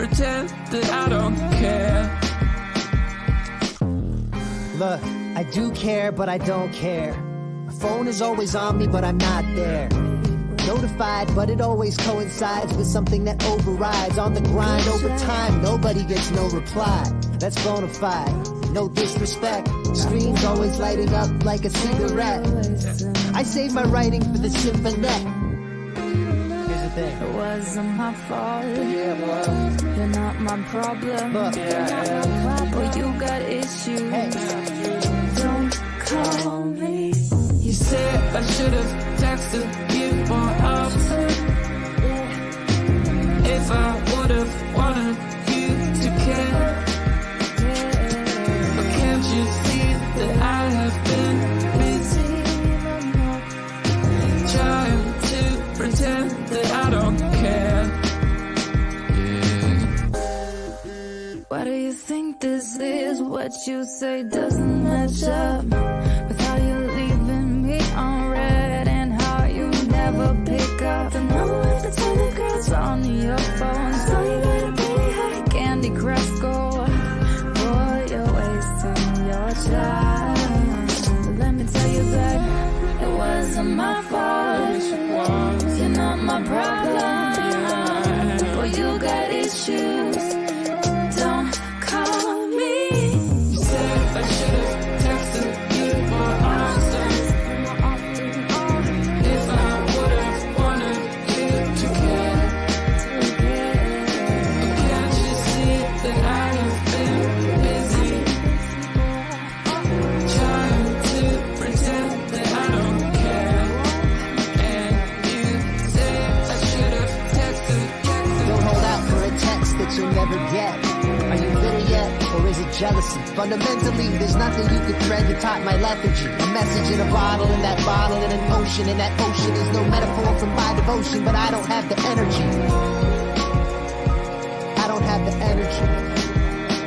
pretend that I don't care. Look, I do care, but I don't care. My phone is always on me, but I'm not there. Notified, but it always coincides with something that overrides. On the grind over time, nobody gets no reply. That's bona fide, no disrespect. Screen's always lighting up like a cigarette. I save my writing for the symphonette. Here's the thing. It wasn't my fault. You're not my problem. Look. But you got issues. Don't call me. You said I should have texted you more often. If I would have wanted you to care. But can't you see that I have been busy trying to pretend that I don't care? Why do you think this is? What you say doesn't match up with how you're leaving me on red and how you never pick up the number of the telegrams on your phone. So you got a pretty high candy crush score. Boy, you're wasting your time. Let me tell you that it wasn't my fault. You're not my problem. But you got issues. Don't call me. You said I should have texted you more often. If I would have wanted you to care. But can't you see that I have been busy trying to pretend that I don't care? And you say I should have texted you. Don't hold out for a text that you'll never get. Are you bitter yet, or is it jealousy? Fundamentally, there's nothing you could thread to top my lethargy. A message in a bottle, and that bottle in an ocean, and that ocean is no metaphor for my devotion, but I don't have the energy. I don't have the energy.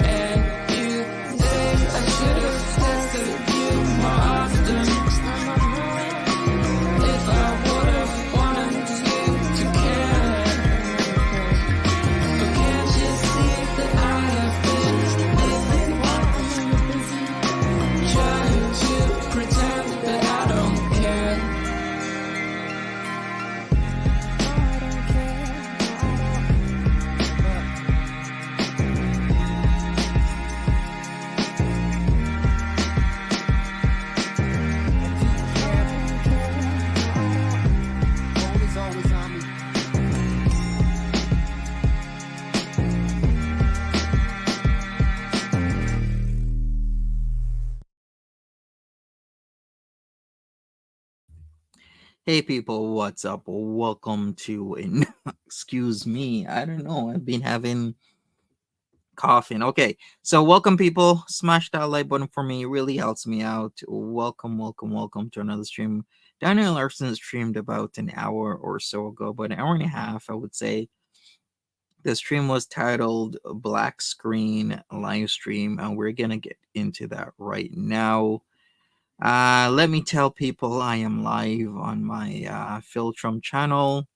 And you say I should have texted you more often. If I would have wanted you to care. But can't you see that I have been busy trying to pretend that I don't care? Phone is always on me. Hey people, what's up? Welcome to excuse me, I don't know, I've been having coughing. Okay, so welcome people. Smash that like button for me, it really helps me out. Welcome to another stream. Daniel Larson streamed about an hour or so ago, about an hour and a half, I would say. The stream was titled Black Screen Live Stream, and we're gonna get into that right now. Let me tell people I am live on my Philtrum channel.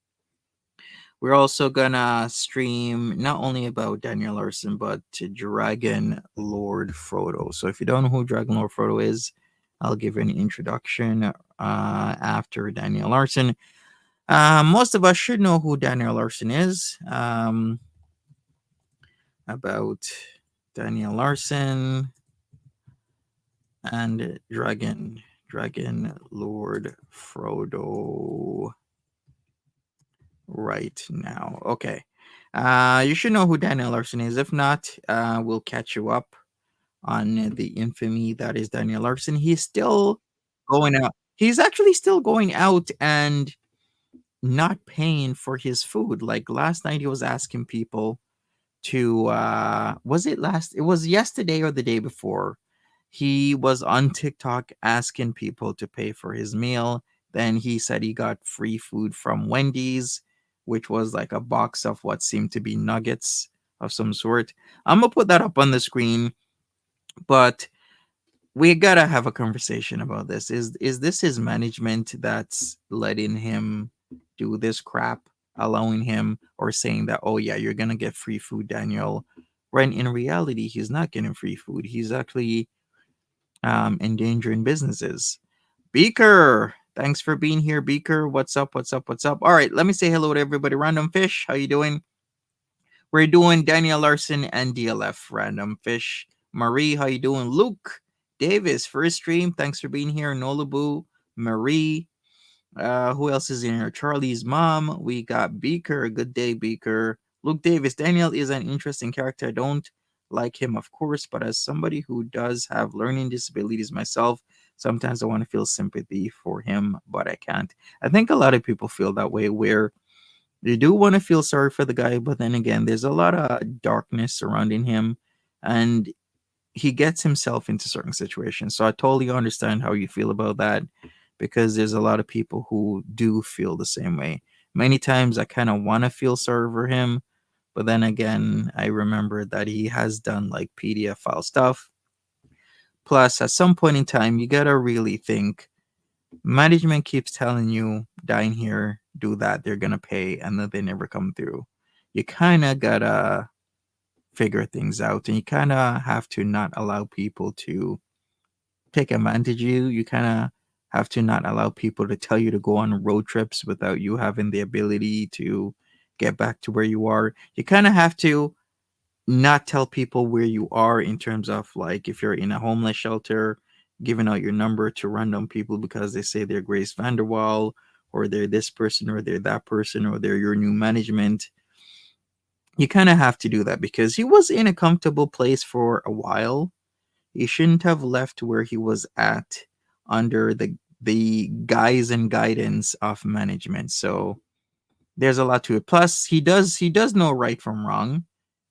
We're also gonna stream not only about Daniel Larson, but to Dragon Lord Frodo. So if you don't know who Dragon Lord Frodo is, I'll give you an introduction after Daniel Larson. Most of us should know who Daniel Larson is. About Daniel Larson and Dragon Lord Frodo right now. Okay. You should know who Daniel Larson is. If not, we'll catch you up on the infamy that is Daniel Larson. He's still going out. He's actually still going out and not paying for his food. Like last night, he was asking people to it was yesterday or the day before, he was on TikTok asking people to pay for his meal. Then he said he got free food from Wendy's, which was like a box of what seemed to be nuggets of some sort. I'm gonna put that up on the screen, but we gotta have a conversation about this. Is this his management that's letting him do this crap? allowing him or saying that, oh yeah, you're gonna get free food, Daniel, when in reality he's not getting free food. He's actually endangering businesses. Beaker, thanks for being here, Beaker. What's up? What's up? What's up? All right, let me say hello to everybody. Random Fish, how you doing? We're doing Daniel Larson and DLF. Random Fish, Marie, how you doing? Luke Davis, first stream. Thanks for being here. Nolabu, Marie. Who else is in here? Charlie's mom. We got Beaker. Good day, Beaker. Luke Davis. Daniel is an interesting character. I don't like him, of course, but as somebody who does have learning disabilities myself, sometimes I want to feel sympathy for him, but I can't. I think a lot of people feel that way, where you do want to feel sorry for the guy, but then again, there's a lot of darkness surrounding him, and he gets himself into certain situations. So I totally understand how you feel about that, because there's a lot of people who do feel the same way. Many times I kind of want to feel sorry for him, but then again, I remember that he has done like PDF file stuff. Plus, at some point in time, you gotta really think. Management keeps telling you, dine here, do that, they're gonna pay, and then they never come through. You kind of gotta figure things out, and you kind of have to not allow people to take advantage of you. You kind of have to not allow people to tell you to go on road trips without you having the ability to get back to where you are. You kind of have to not tell people where you are, in terms of like if you're in a homeless shelter, giving out your number to random people because they say they're Grace Vanderwall, or they're this person, or they're that person, or they're your new management. You kind of have to do that because he was in a comfortable place for a while. He shouldn't have left where he was at under the guise and guidance of management. So there's a lot to it. Plus, he does know right from wrong,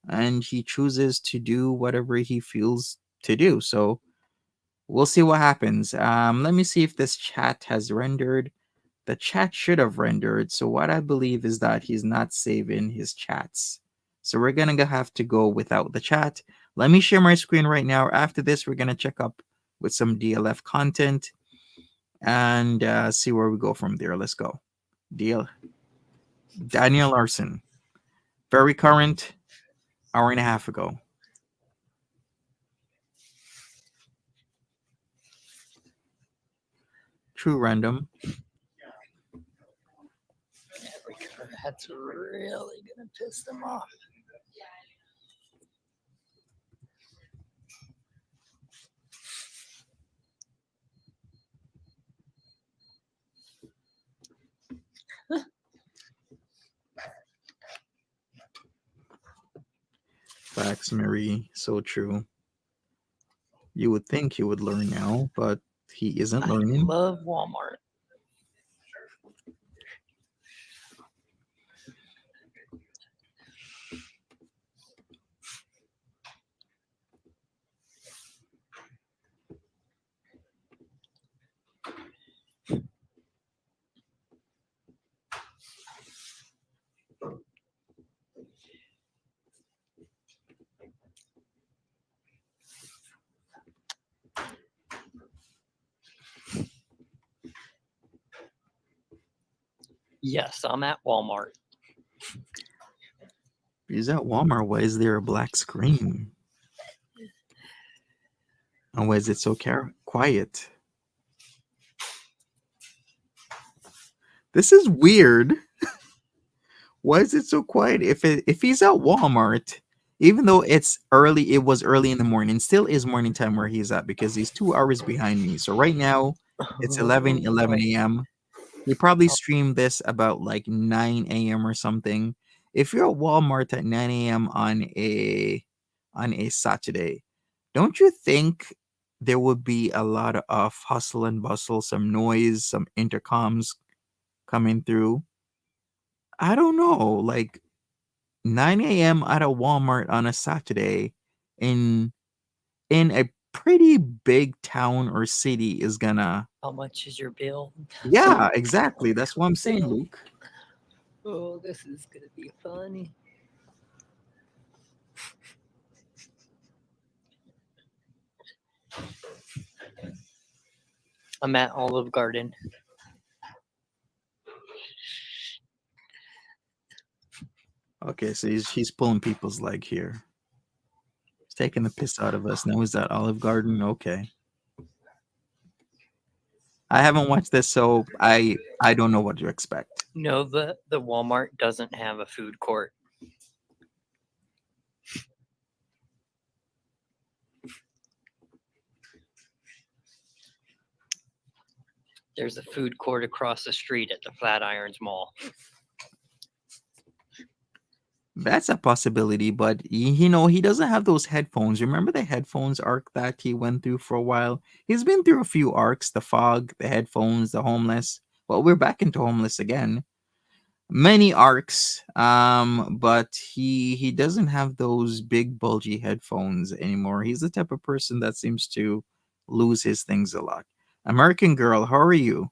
and he chooses to do whatever he feels to do. So we'll see what happens. Let me see if this chat has rendered. The chat should have rendered. So what I believe is that he's not saving his chats. So we're gonna have to go without the chat. Let me share my screen right now. After this, we're gonna check up with some DLF content and see where we go from there. Let's go. Daniel Larson, very current, hour and a half ago. True random. That's really gonna piss them off. Facts, Mary. So true. You would think he would learn now, but he isn't learning. I love Walmart. Yes, I'm at Walmart. He's at Walmart. Why is there a black screen? And why is it so quiet? This is weird. Why is it so quiet? If he's at Walmart, even though it's early, it was early in the morning, still is morning time where he's at, because he's 2 hours behind me. So right now it's 11 a.m. He probably streamed this about like 9 a.m. or something. If you're at Walmart at 9 a.m. on a Saturday, don't you think there would be a lot of hustle and bustle, some noise, some intercoms coming through? I don't know. Like 9 a.m. at a Walmart on a Saturday in a pretty big town or city is gonna. How much is your bill? Yeah, exactly. That's what I'm saying, Luke. Oh, this is gonna be funny. I'm at Olive Garden. Okay, so he's pulling people's leg here. He's taking the piss out of us. Now is that Olive Garden? Okay. I haven't watched this, so I don't know what to expect. No, the Walmart doesn't have a food court. There's a food court across the street at the Flatirons Mall. That's a possibility, but he doesn't have those headphones. Remember the headphones arc that he went through for a while? He's been through a few arcs, the fog, the headphones, the homeless. Well, we're back into homeless again. Many arcs, but he doesn't have those big bulgy headphones anymore. He's the type of person that seems to lose his things a lot. American Girl, how are you?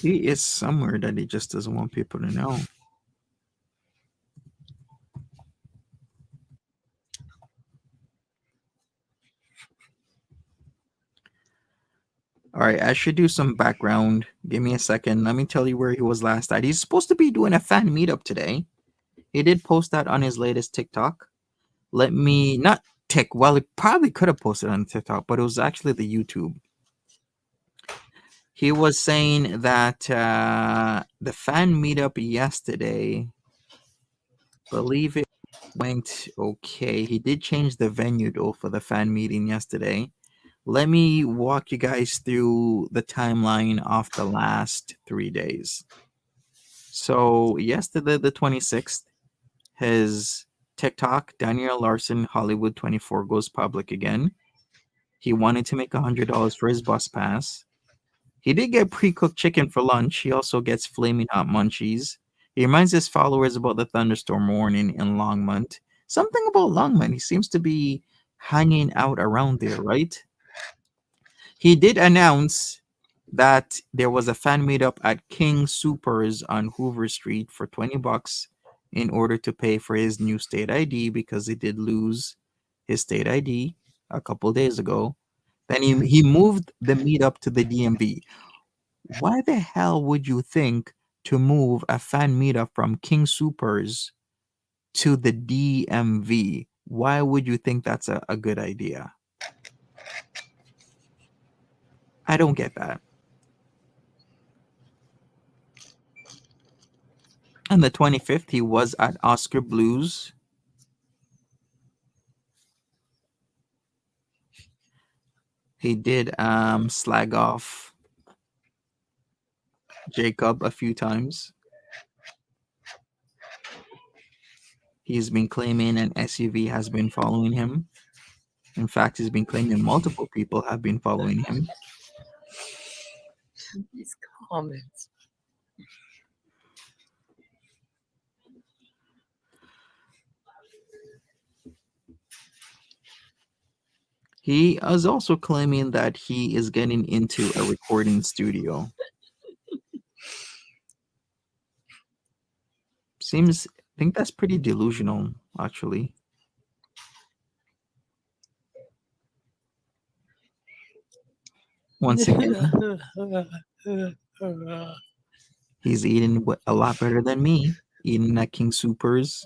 He is somewhere that he just doesn't want people to know. All right, I should do some background. Give me a second. Let me tell you where he was last night. He's supposed to be doing a fan meetup today. He did post that on his latest TikTok. Let me not tick. Well, he probably could have posted on TikTok, but it was actually the YouTube. He was saying that the fan meetup yesterday, believe it went okay. He did change the venue though for the fan meeting yesterday. Let me walk you guys through the timeline of the last 3 days. So yesterday, the 26th, his TikTok, Daniel Larson, Hollywood 24, goes public again. He wanted to make $100 for his bus pass. He did get pre-cooked chicken for lunch. He also gets flaming hot munchies. He reminds his followers about the thunderstorm warning in Longmont. Something about Longmont. He seems to be hanging out around there, right? He did announce that there was a fan meetup at King Supers on Hoover Street for $20 in order to pay for his new state ID because he did lose his state ID a couple days ago. Then he moved the meetup to the DMV. Why the hell would you think to move a fan meetup from King Supers to the DMV? Why would you think that's a good idea? I don't get that. On the 25th, he was at Oscar Blues. He did slag off Jacob a few times. He's been claiming an SUV has been following him. In fact, he's been claiming multiple people have been following him. These comments. He is also claiming that he is getting into a recording studio. I think that's pretty delusional, actually. Once again, he's eating a lot better than me, eating at King Supers,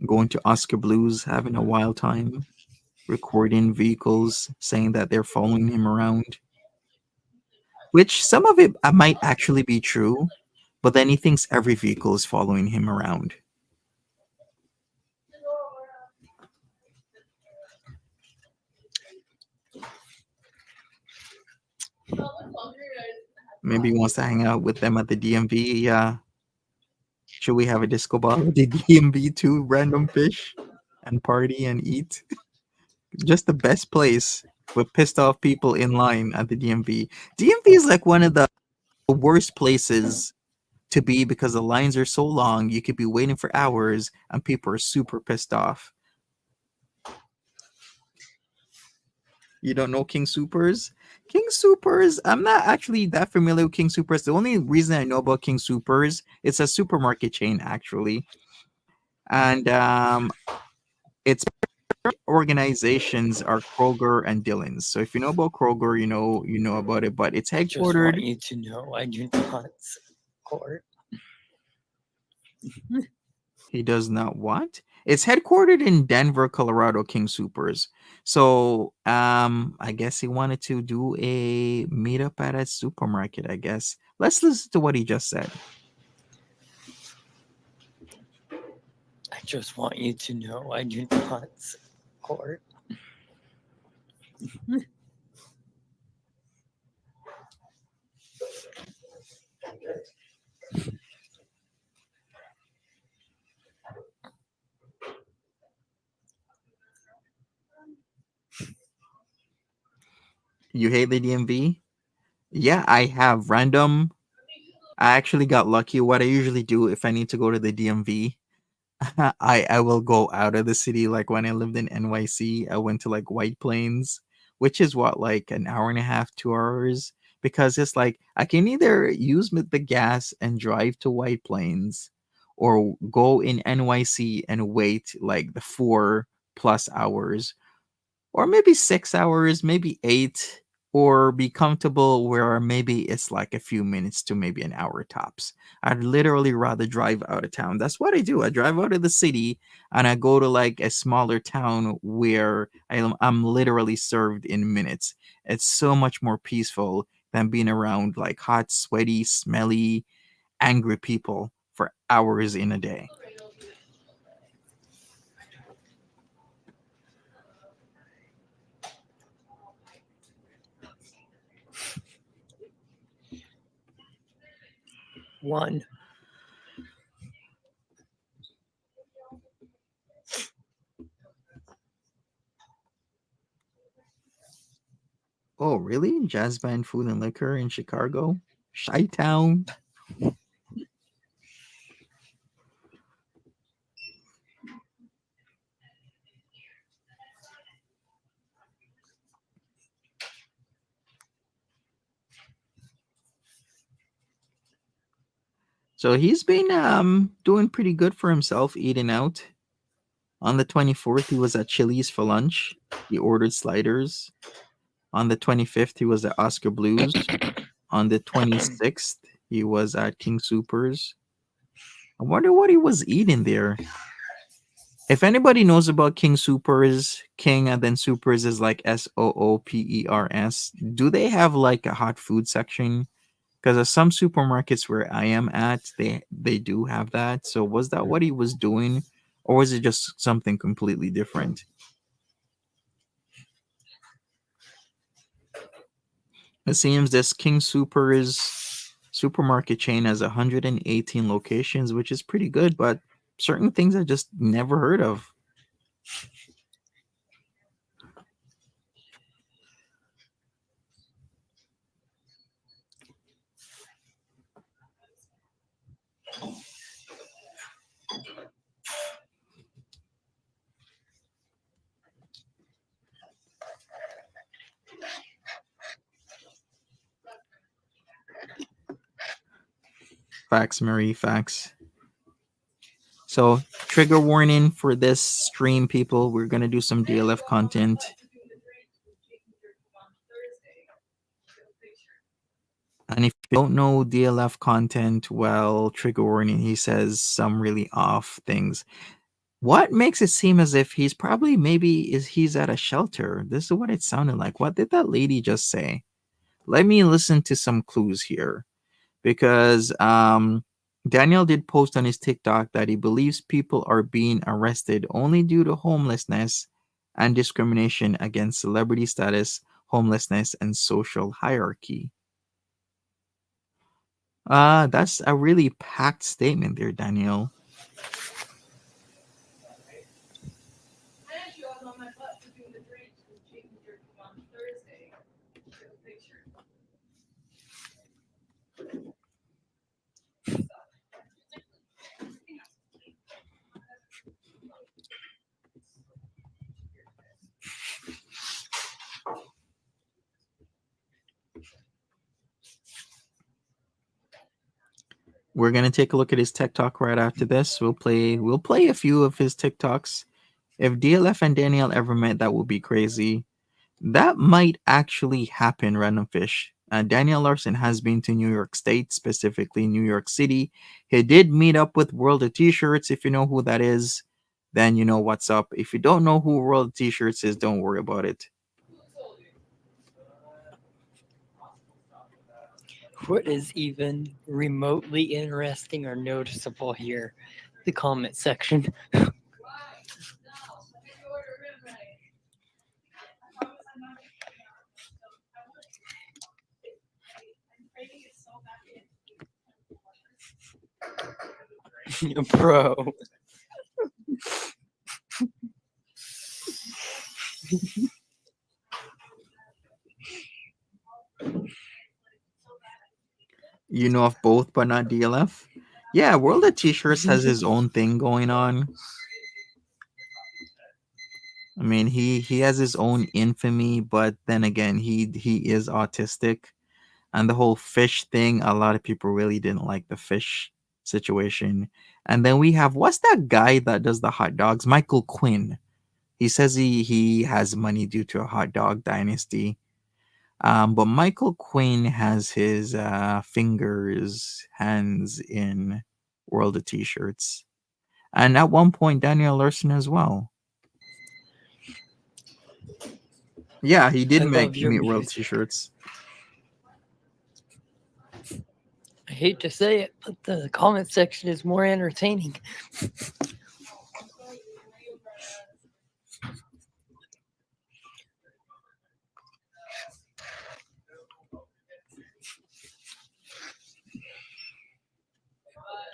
going to Oscar Blues, having a wild time, recording vehicles, saying that they're following him around. Which some of it might actually be true, but then he thinks every vehicle is following him around. Maybe he wants to hang out with them at the DMV. Yeah. Should we have a disco ball at the DMV too? Random fish and party and eat. Just the best place with pissed off people in line at the DMV. DMV is like one of the worst places to be because the lines are so long. You could be waiting for hours, and people are super pissed off. You don't know King Supers? King Supers, I'm not actually that familiar with King Supers. The only reason I know about King Supers, it's a supermarket chain actually, and its organizations are Kroger and Dillon's. So if you know about Kroger, you know about it. But it's I just want headquartered. you to know I do not support. He does not what? It's headquartered in Denver, Colorado. King Supers. So I guess he wanted to do a meetup at a supermarket. I guess let's listen to what he just said. I just want you to know I do not support. You hate the DMV? Yeah, I have random. I actually got lucky. What I usually do if I need to go to the DMV, I will go out of the city. Like when I lived in NYC, I went to like White Plains, which is what, like an hour and a half, 2 hours, because it's like I can either use the gas and drive to White Plains, or go in NYC and wait like the 4+ hours, or maybe 6 hours, maybe eight, or be comfortable where maybe it's like a few minutes to maybe an hour tops. I'd literally rather drive out of town. That's what I do. I drive out of the city and I go to like a smaller town where I'm literally served in minutes. It's so much more peaceful than being around like hot, sweaty, smelly, angry people for hours in a day. One. Oh, really? Jazz band, food, and liquor in Chicago? Chi Town? So he's been doing pretty good for himself eating out. On the 24th, he was at Chili's for lunch. He ordered sliders. On the 25th, he was at Oscar Blues. On the 26th, he was at King Supers. I wonder what he was eating there. If anybody knows about King Supers, King and then Supers is like Soopers. Do they have like a hot food section? Because at some supermarkets where I am at, they do have that. So was that what he was doing, or was it just something completely different? It seems this King Supers supermarket chain has 118 locations, which is pretty good, but certain things I just never heard of. Facts, Marie, facts. So, trigger warning for this stream, people. We're going to do some DLF content. And if you don't know DLF content, well, trigger warning, he says some really off things. What makes it seem as if he's probably he's at a shelter? This is what it sounded like. What did that lady just say? Let me listen to some clues here, because Daniel did post on his TikTok that he believes people are being arrested only due to homelessness and discrimination against celebrity status, homelessness, and social hierarchy. That's a really packed statement there, Daniel. We're gonna take a look at his TikTok right after this. We'll play a few of his TikToks. If DLF and Daniel ever met, that would be crazy. That might actually happen, Random Fish. Daniel Larson has been to New York State, specifically New York City. He did meet up with World of T-Shirts. If you know who that is, then you know what's up. If you don't know who World of T-Shirts is, don't worry about it. What is even remotely interesting or noticeable here? The comment section. Bro. You know of both, but not DLF. Yeah, World of T-Shirts has his own thing going on. I mean, he has his own infamy, but then again, he is autistic, and the whole fish thing. A lot of people really didn't like the fish situation. And then we have, what's that guy that does the hot dogs? Michael Quinn. He says he has money due to a hot dog dynasty. But Michael Quinn has his hands in World of T-Shirts, and at one point Daniel Larson as well. Yeah, he did I love your meet World music. T-Shirts. I hate to say it, but the comment section is more entertaining.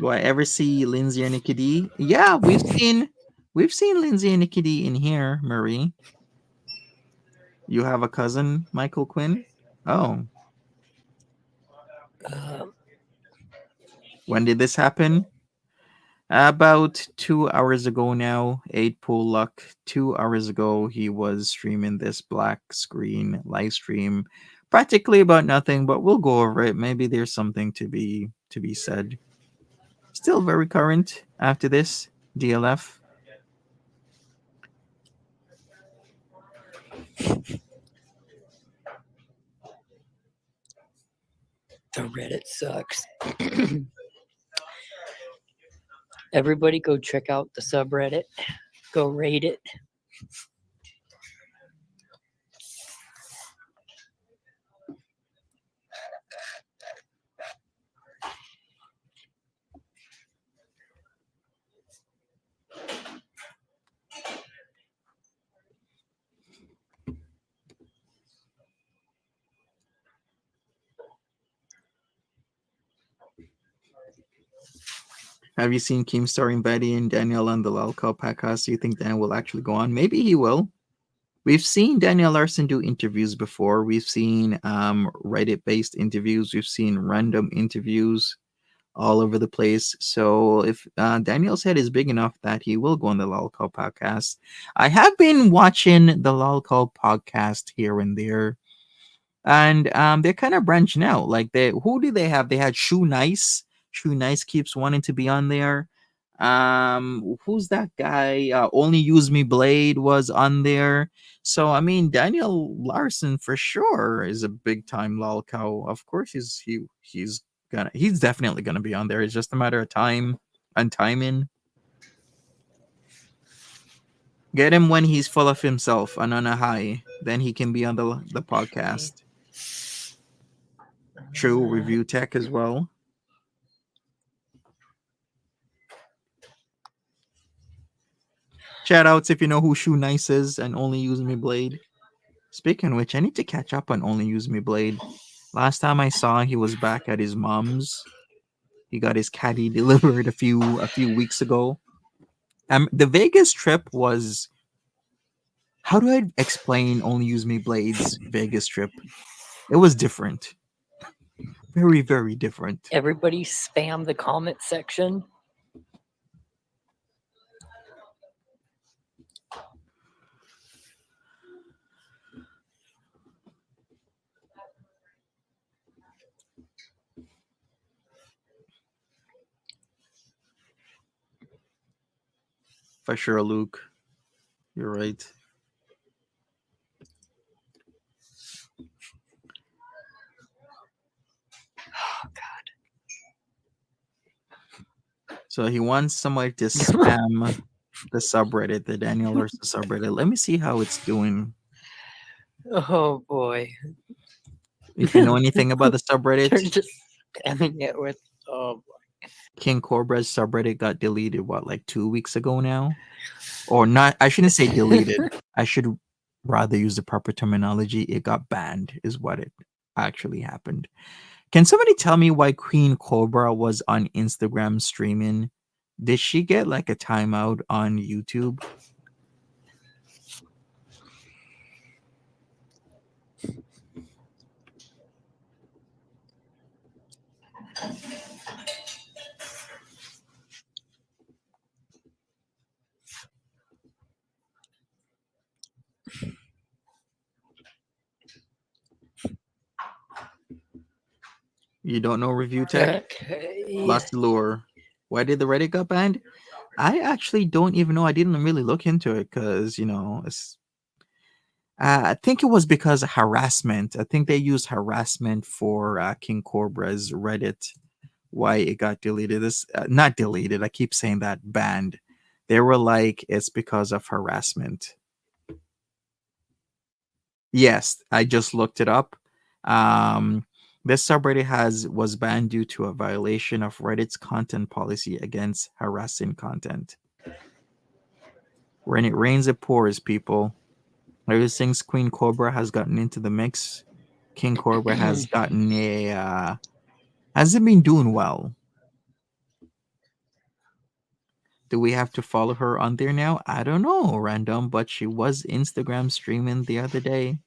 Do I ever see Lindsay or Nikki D? Yeah, we've seen Lindsay and Nikki D in here, Marie. You have a cousin, Michael Quinn? Oh, Um, when did this happen? About 2 hours ago now. 8 pool luck. 2 hours ago, he was streaming this black screen live stream, practically about nothing. But we'll go over it. Maybe there's something to be said. Still very current after this DLF. the Reddit sucks. Everybody go check out the subreddit. Go rate it. Have you seen Keemstar and Betty and Daniel on the Lalco podcast? Do you think Dan will actually go on? Maybe he will. We've seen Daniel Larson do interviews before. We've seen Reddit based interviews. We've seen random interviews all over the place. So if Daniel's head is big enough that he will go on the Lalco podcast. I have been watching the Lalco podcast here and there. And they're kind of branching out. Like who do they have? They had Shoe Nice. Shoe Nice keeps wanting to be on there. Who's that guy? Only Use Me Blade was on there. So I mean, Daniel Larson for sure is a big time lol cow. Of course, he's definitely gonna be on there. It's just a matter of time and timing. Get him when he's full of himself and on a high. Then he can be on the podcast. True, review tech as well. Shout outs if you know who Shoe Nice is and Only Use Me Blade. Speaking of which, I need to catch up on Only Use Me Blade. Last time I saw, he was back at his mom's. He got his caddy delivered a few weeks ago. The Vegas trip was. How do I explain Only Use Me Blade's Vegas trip? It was different. Very, very different. Everybody spam the comment section. For sure, Luke. You're right. Oh God. So he wants somebody to spam the subreddit, the Daniel Larson subreddit. Let me see how it's doing. Oh boy. If you know anything about the They're subreddit, just spamming it with oh boy. King Cobra's subreddit got deleted, what, like 2 weeks ago now? Or not, I shouldn't say deleted. I should rather use the proper terminology. It got banned, is what it actually happened. Can somebody tell me why Queen Cobra was on Instagram streaming? Did she get like a timeout on YouTube? You don't know review tech? Okay. Lost the lure. Why did the Reddit got banned? I actually don't even know. I didn't really look into it because, I think it was because of harassment. I think they used harassment for King Cobra's Reddit. Why it got deleted? This not deleted. I keep saying that, banned. They were like, it's because of harassment. Yes, I just looked it up. This subreddit was banned due to a violation of Reddit's content policy against harassing content. When it rains, it pours, people. Ever since Queen Cobra has gotten into the mix, King Cobra has gotten hasn't been doing well. Do we have to follow her on there now? I don't know, random, but she was Instagram streaming the other day.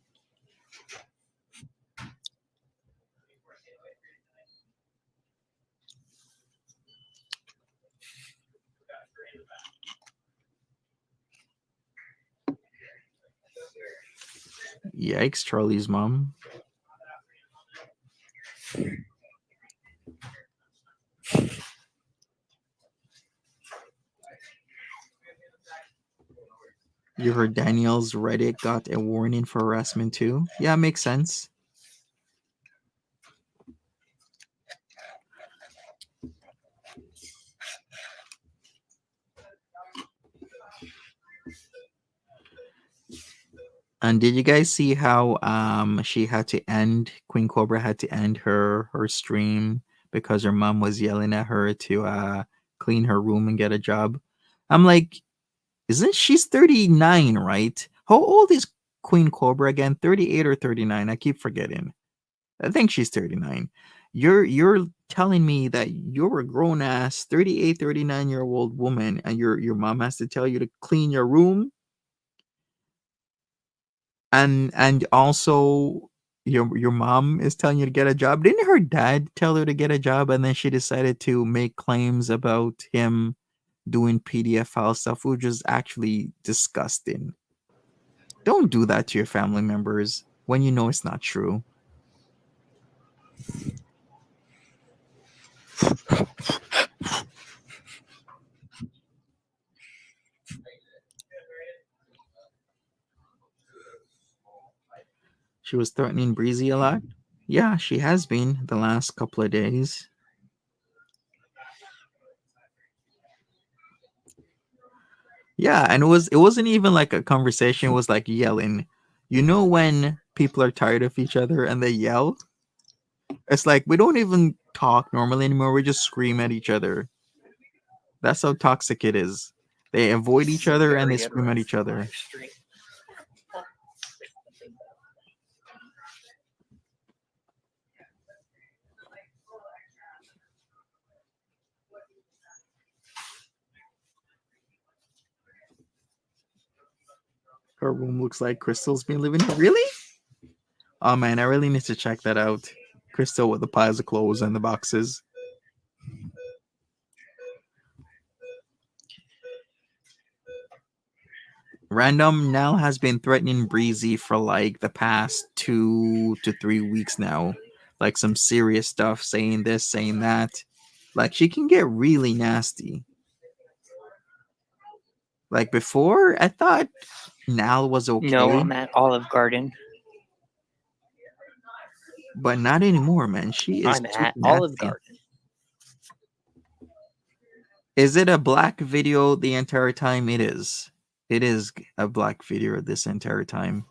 Yikes, Charlie's mom. You heard Daniel's Reddit got a warning for harassment too? Yeah, makes sense. And did you guys see how Queen Cobra had to end her stream because her mom was yelling at her to clean her room and get a job? I'm like, isn't she's 39, right? How old is Queen Cobra again? 38 or 39? I keep forgetting. I think she's 39. You're telling me that you're a grown ass 38, 39-year-old woman and your mom has to tell you to clean your room? And also your mom is telling you to get a job. Didn't her dad tell her to get a job and then she decided to make claims about him doing PDF file stuff, which is actually disgusting. Don't do that to your family members when you know it's not true. She was threatening Breezy a lot. Yeah, she has been the last couple of days. Yeah, and it wasn't even like a conversation, it was like yelling. You know when people are tired of each other and they yell? It's like we don't even talk normally anymore, we just scream at each other. That's how toxic it is. They avoid each other and they Very scream at each interesting other. live stream. Her room looks like Crystal's been living here. Really? Oh man, I really need to check that out. Crystal with the piles of clothes and the boxes. Random now has been threatening Breezy for like the past 2 to 3 weeks now. Like some serious stuff, saying this, saying that. Like she can get really nasty. Like before, I thought Nal was okay. No, I'm at Olive Garden. But not anymore, man. She is I'm too at Olive nasty. Garden. Is it a black video the entire time? It is. It is a black video this entire time.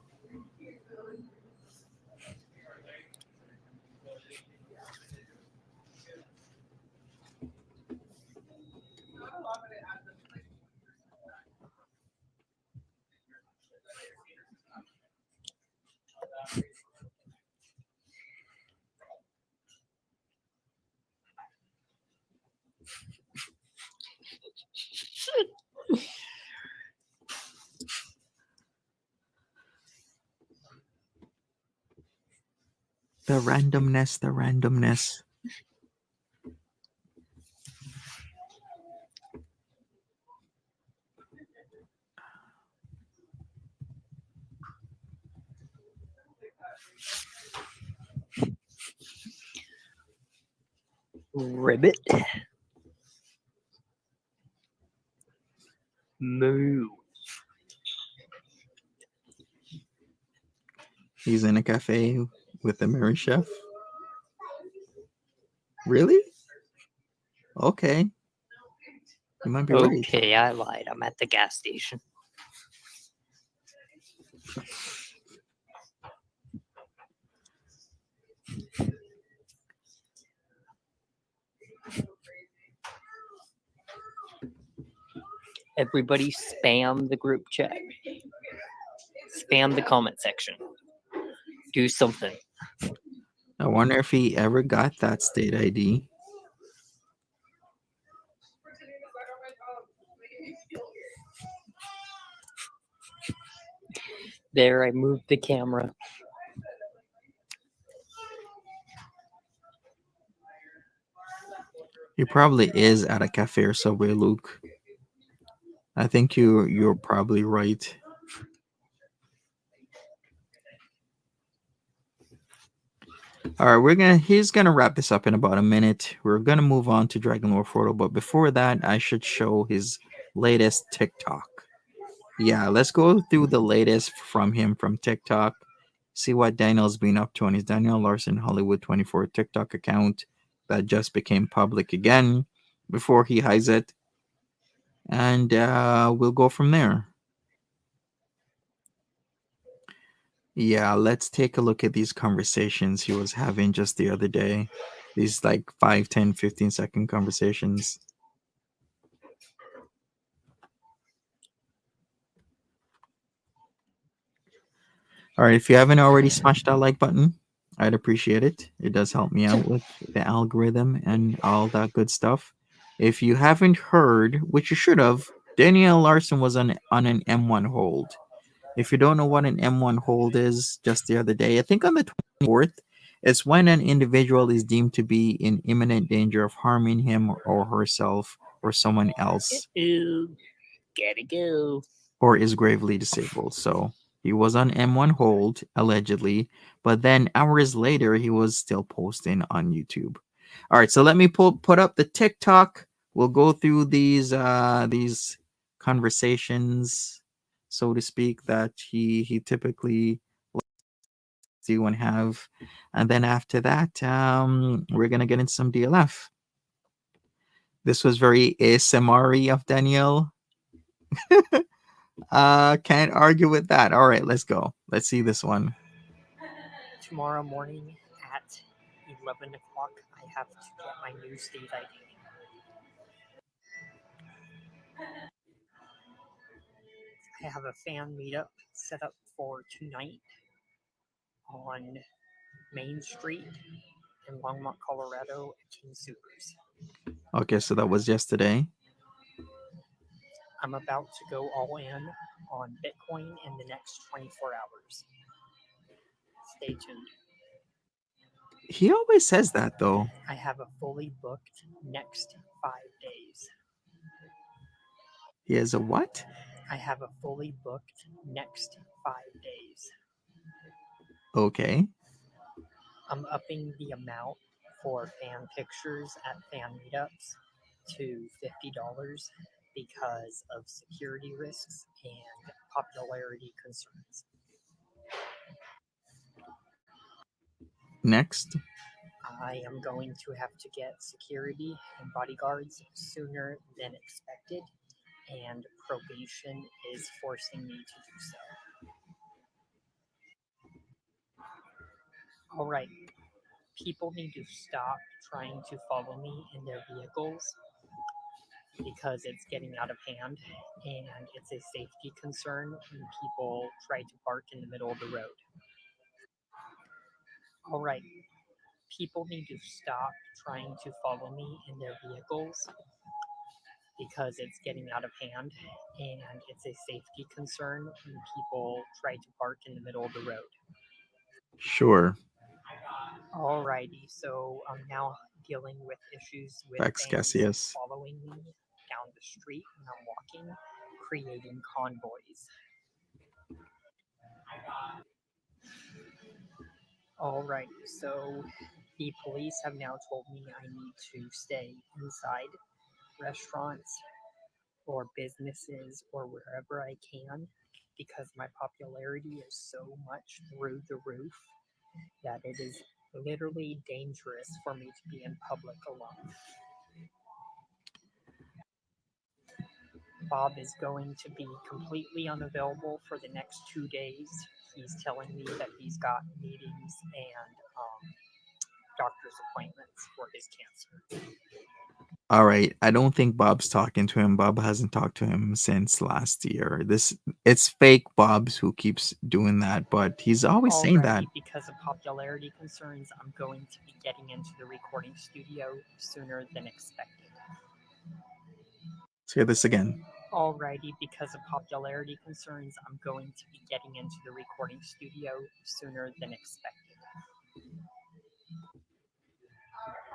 The randomness, the randomness. Ribbit. Moo. He's in a cafe with the Mary Chef. Really? Okay. You might be right. Okay, I lied. I'm at the gas station. Everybody spam the group chat. Spam the comment section. Do something. I wonder if he ever got that state ID. There, I moved the camera. He probably is at a cafe or Subway, Luke. I think you're probably right. All right, he's gonna wrap this up in about a minute. We're gonna move on to Dragon Lord Frodo, but before that, I should show his latest TikTok. Yeah, let's go through the latest from him from TikTok. See what Daniel's been up to on his Daniel Larson Hollywood 24 TikTok account that just became public again before he hides it. And we'll go from there. Yeah, let's take a look at these conversations he was having just the other day. These like 5, 10, 15-second conversations. All right, if you haven't already smashed that like button, I'd appreciate it. It does help me out with the algorithm and all that good stuff. If you haven't heard, which you should have, Daniel Larson was on an M1 hold. If you don't know what an M1 hold is, just the other day, I think on the 24th, it's when an individual is deemed to be in imminent danger of harming him or herself or someone else. Ooh, gotta go. Or is gravely disabled. So he was on M1 hold, allegedly, but then hours later, he was still posting on YouTube. All right, so let me put up the TikTok. We'll go through these conversations, so to speak, that he typically do and have, and then after that, we're gonna get into some DLF. This was very ASMR of Danielle. Can't argue with that. All right, let's go. Let's see this one. Tomorrow morning at 11 o'clock, I have to get my new state ID. I have a fan meetup set up for tonight on Main Street in Longmont, Colorado at King Supers. Okay, so that was yesterday. I'm about to go all in on Bitcoin in the next 24 hours. Stay tuned. He always says that, though. I have a fully booked next 5 days. He has a what? I have a fully booked next 5 days. Okay. I'm upping the amount for fan pictures at fan meetups to $50 because of security risks and popularity concerns. Next. I am going to have to get security and bodyguards sooner than expected, and probation is forcing me to do so. Alright, people need to stop trying to follow me in their vehicles because it's getting out of hand and it's a safety concern when people try to park in the middle of the road. Alright, people need to stop trying to follow me in their vehicles because it's getting out of hand and it's a safety concern when people try to park in the middle of the road. Sure. Alrighty, so I'm now dealing with issues with Facts, fans Cassius. following me down the street when I'm walking, creating convoys. Alrighty, so the police have now told me I need to stay inside restaurants or businesses or wherever I can because my popularity is so much through the roof that it is literally dangerous for me to be in public alone. Bob is going to be completely unavailable for the next 2 days. He's telling me that he's got meetings and doctor's appointments for his cancer. All right. I don't think Bob's talking to him. Bob hasn't talked to him since last year. It's fake Bob's who keeps doing that, but he's always saying that. Alrighty, because of popularity concerns, I'm going to be getting into the recording studio sooner than expected. Let's hear this again. Alrighty, because of popularity concerns, I'm going to be getting into the recording studio sooner than expected.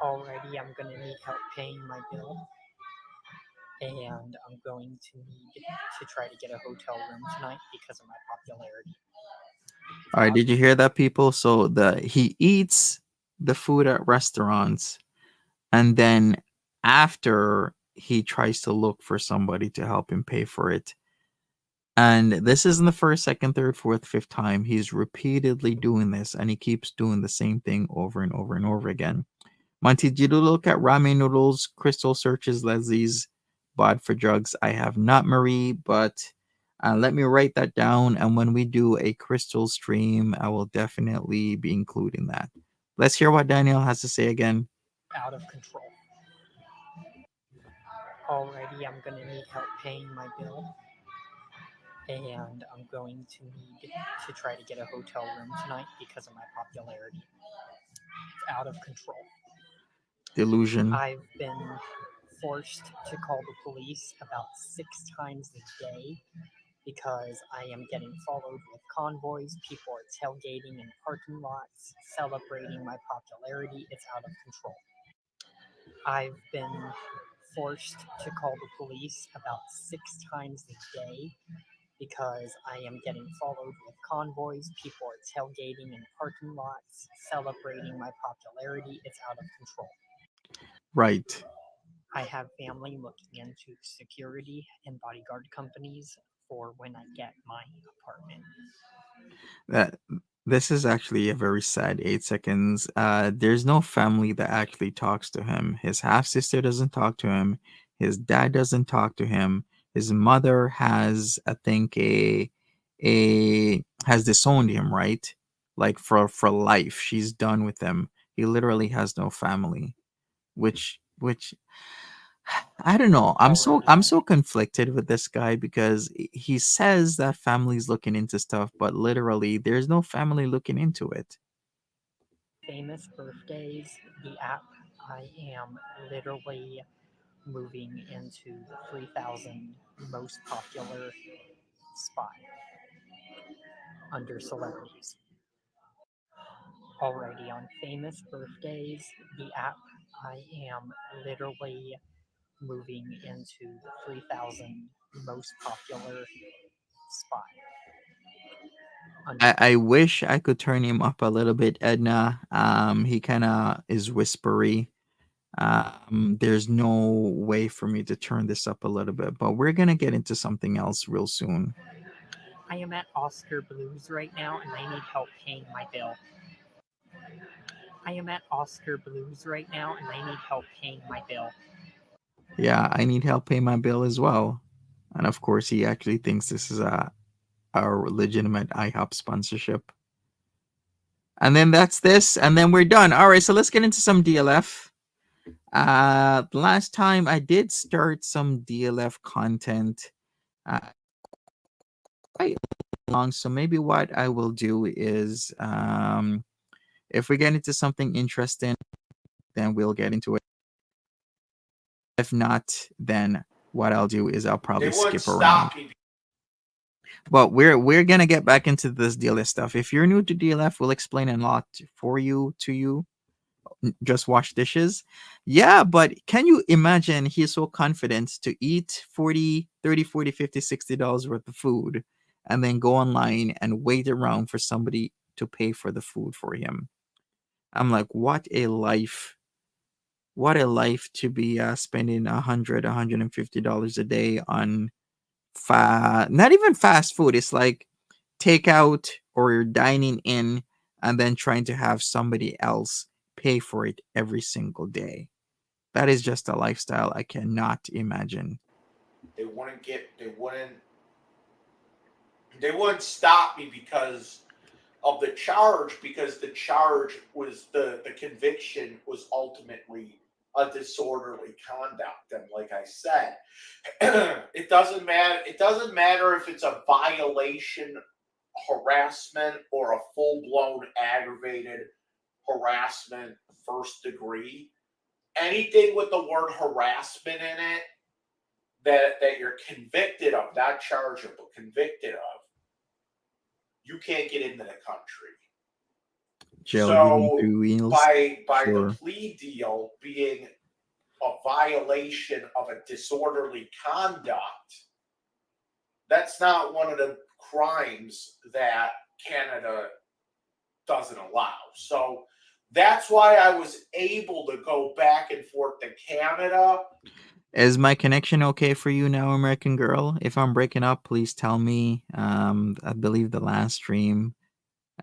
Alrighty, I'm going to need help paying my bill, and I'm going to need to try to get a hotel room tonight because of my popularity. All right, did you hear that, people? So he eats the food at restaurants, and then after he tries to look for somebody to help him pay for it. And this isn't the first, second, third, fourth, fifth time. He's repeatedly doing this, and he keeps doing the same thing over and over and over again. Monty, did you look at ramen noodles? Crystal searches Leslie's bod for drugs. I have not, Marie, but let me write that down. And when we do a crystal stream, I will definitely be including that. Let's hear what Daniel has to say again. Out of control. Alrighty, I'm going to need help paying my bill, and I'm going to need to try to get a hotel room tonight because of my popularity. It's out of control. Delusion. I've been forced to call the police about 6 times a day because I am getting followed with convoys. People are tailgating in parking lots, celebrating my popularity. It's out of control. I've been forced to call the police about 6 times a day because I am getting followed with convoys. People are tailgating in parking lots, celebrating my popularity. It's out of control. Right. I have family looking into security and bodyguard companies for when I get my apartment. That this is actually a very sad 8 seconds. There's no family that actually talks to him. His half sister doesn't talk to him. His dad doesn't talk to him. His mother has, I think, a has disowned him, right? Like for life. She's done with him. He literally has no family, which I don't know. I'm so conflicted with this guy because he says that family's looking into stuff, but literally there's no family looking into it. Famous birthdays, the app, I am literally moving into the 3,000 most popular spot under celebrities. Alrighty, on famous birthdays, the app, I am literally moving into the 3,000 most popular spot. I wish I could turn him up a little bit, Edna. He kind of is whispery. There's no way for me to turn this up a little bit, but we're gonna get into something else real soon. I am at Oscar Blues right now and I need help paying my bill. I am at Oscar Blues right now and I need help paying my bill. Yeah, I need help pay my bill as well. And of course, he actually thinks this is a legitimate IHOP sponsorship. And then that's this, and then we're done. All right, so let's get into some DLF. Last time I did start some DLF content, quite long. So maybe what I will do is, if we get into something interesting, then we'll get into it. If not, then what I'll do is I'll probably skip around. But we're gonna get back into this DLF stuff. If you're new to DLF, we'll explain a lot for you to you. Just wash dishes. Yeah, but can you imagine he's so confident to eat 40, 30, 40, 50, $60 worth of food and then go online and wait around for somebody to pay for the food for him? I'm like, what a life. What a life to be spending $150 a day on not even fast food. It's like takeout or you're dining in and then trying to have somebody else pay for it every single day. That is just a lifestyle I cannot imagine. They wouldn't stop me because of the charge, because the charge was the conviction was ultimately a disorderly conduct. And like I said, it doesn't matter if it's a violation, harassment, or a full-blown aggravated harassment first degree. Anything with the word harassment in it that you're convicted of, not charged but convicted of, you can't get into the country. Jail so giving 3 wheels. by Sure. the plea deal being a violation of a disorderly conduct, that's not one of the crimes that Canada doesn't allow. So that's why I was able to go back and forth to Canada. Is my connection okay for you now, American Girl? If I'm breaking up, please tell me. I believe the last stream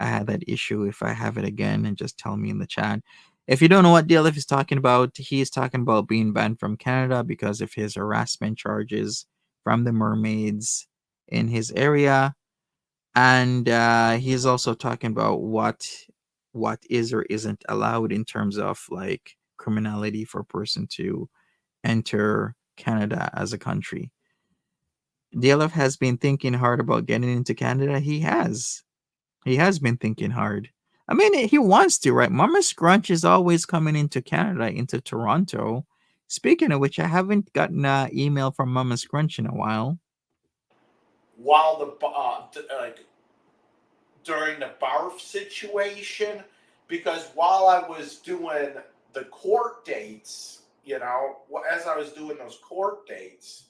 I had that issue. If I have it again, and just tell me in the chat. If you don't know what DLF is talking about, he is talking about being banned from Canada because of his harassment charges from the mermaids in his area. And he's also talking about what is or isn't allowed in terms of like criminality for a person to enter Canada as a country. DLF has been thinking hard about getting into Canada. He has been thinking hard. I mean, he wants to, right? Mama Scrunch is always coming into Canada, into Toronto. Speaking of which, I haven't gotten an email from Mama Scrunch in a while. While during the barf situation, because while I was doing the court dates, as I was doing those court dates,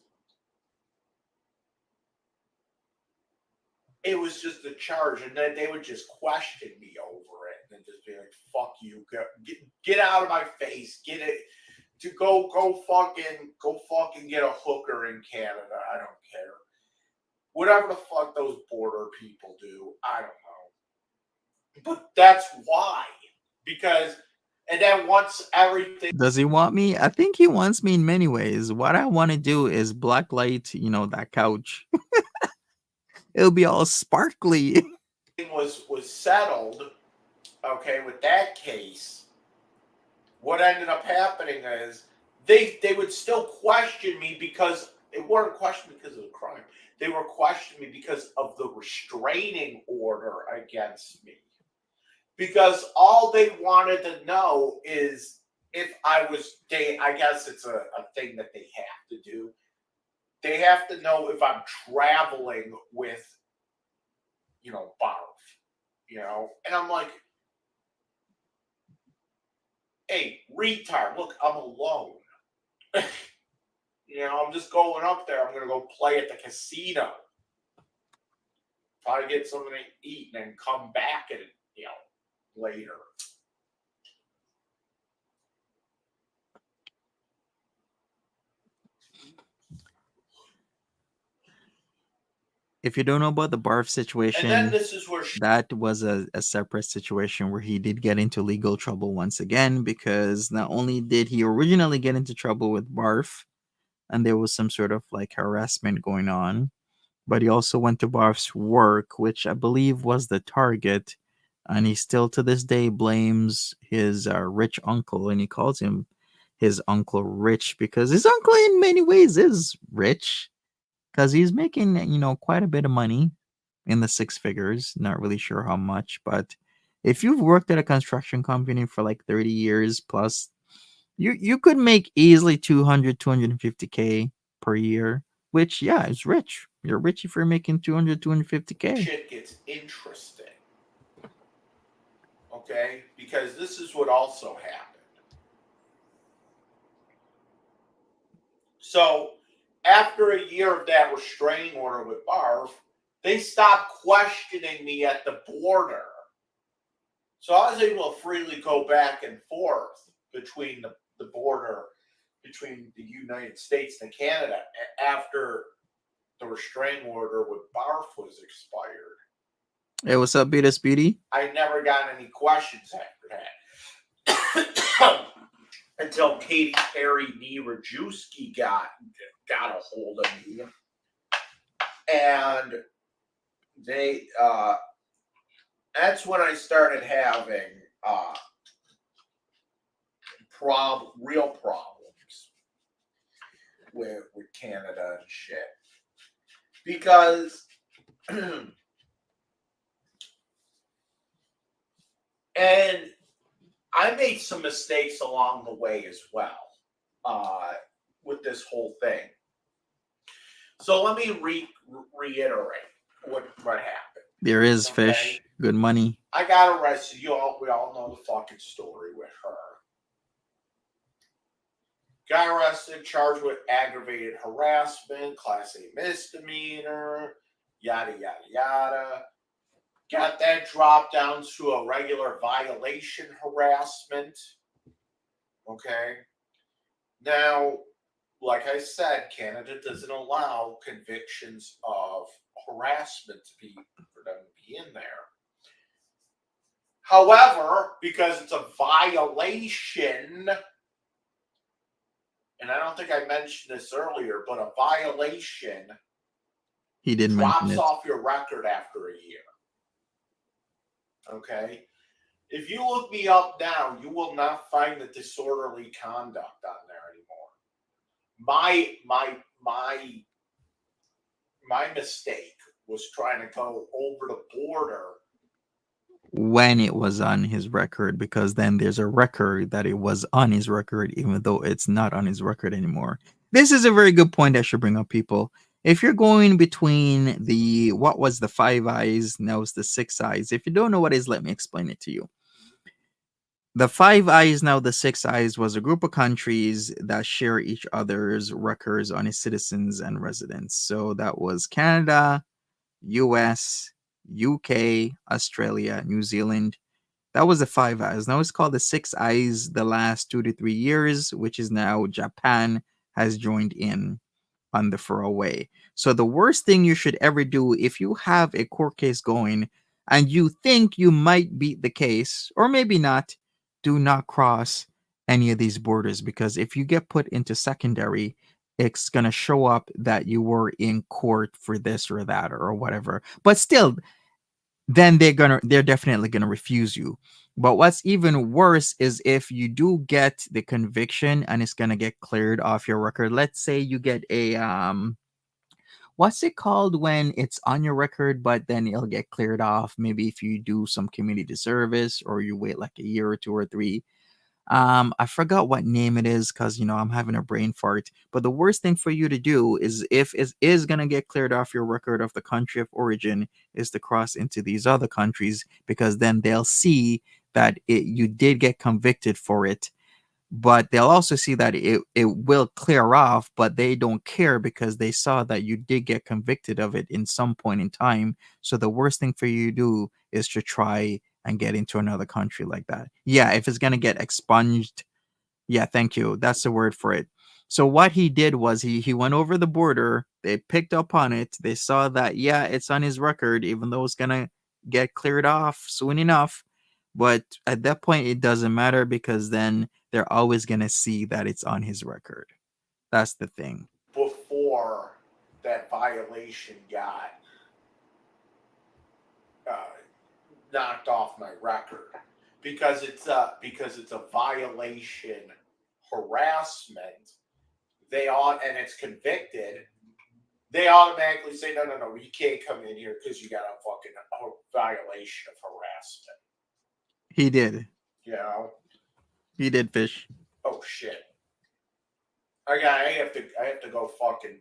it was just a charge, and then they would just question me over it, and just be like, "Fuck you, get out of my face, get it to go fucking get a hooker in Canada. I don't care, whatever the fuck those border people do, I don't know." But that's why, because, and then once everything. Does he want me? I think he wants me in many ways. What I want to do is blacklight, that couch. It'll be all sparkly. Was settled, okay, with that case, what ended up happening is they would still question me because they weren't questioning because of the crime. They were questioning me because of the restraining order against me. Because all they wanted to know is if I guess it's a thing that they have to do. They have to know if I'm traveling with, barf, and I'm like, hey, retard, look, I'm alone. I'm just going up there. I'm going to go play at the casino. Try to get something to eat and then come back and, later. If you don't know about the barf And then situation, this is where that was a separate situation where he did get into legal trouble once again, because not only did he originally get into trouble with barf, and there was some sort of like harassment going on, but he also went to barf's work, which I believe was the target, and he still to this day blames his rich uncle, and he calls him his uncle rich because his uncle in many ways is rich, because he's making, quite a bit of money in the six figures. Not really sure how much, but if you've worked at a construction company for like 30 years plus, you could make easily 250K per year, which, yeah, is rich. You're rich if you're making 250K. shit gets interesting. Okay? Because this is what also happened. So, after a year of that restraining order with Barf, they stopped questioning me at the border. So I was able to freely go back and forth between the border between the United States and Canada after the restraining order with Barf was expired. Hey, what's up, Beatus Beauty? I never got any questions after that. Until Katy Perry Rajewski got a hold of me. And they that's when I started having real problems with Canada and shit. Because and I made some mistakes along the way as well with this whole thing. So let me reiterate what happened. There is fish, good money. I got arrested. We all know the fucking story with her. Got arrested, charged with aggravated harassment, class A misdemeanor, yada, yada, yada. Got that dropped down to a regular violation harassment. Okay. Now, like I said, Canada doesn't allow convictions of harassment for them to be in there. However, because it's a violation, and I don't think I mentioned this earlier, but a violation He didn't mention drops it. off your record after a year. Okay? If you look me up now, you will not find the disorderly conduct on there anymore. My mistake was trying to go over the border When it was on his record, because then there's a record that it was on his record, even though it's not on his record anymore. This is a very good point I should bring up, people. If you're going between what was the Five Eyes, now it's the Six Eyes. If you don't know what it is, let me explain it to you. The Five Eyes, now the Six Eyes, was a group of countries that share each other's records on its citizens and residents. So that was Canada, US, UK, Australia, New Zealand. That was the Five Eyes. Now it's called the Six Eyes the last 2 to 3 years, which is now Japan has joined in on the throwaway. So the worst thing you should ever do if you have a court case going and you think you might beat the case, or maybe not, do not cross any of these borders, because if you get put into secondary, it's going to show up that you were in court for this or that or whatever. But still, then they're definitely going to refuse you. But what's even worse is if you do get the conviction and it's going to get cleared off your record. Let's say you get a what's it called when it's on your record but then it'll get cleared off, maybe if you do some community service or you wait like a year or 2 or 3. I forgot what name it is because I'm having a brain fart. But the worst thing for you to do is, if it is gonna get cleared off your record of the country of origin, is to cross into these other countries, because then they'll see that you did get convicted for it, but they'll also see that it will clear off, but they don't care because they saw that you did get convicted of it in some point in time. So the worst thing for you to do is to try and get into another country like that. Yeah, if it's going to get expunged. Yeah, thank you. That's the word for it. So what he did was he went over the border. They picked up on it. They saw that yeah, it's on his record, even though it's gonna get cleared off soon enough. But at that point, it doesn't matter because then they're always gonna see that it's on his record. That's the thing. Before that violation got knocked off my record, because it's a violation, harassment. And it's convicted. They automatically say no, you can't come in here because you got a fucking violation of harassment. He did. You know. He did, Fish. Oh shit. I have to go fucking.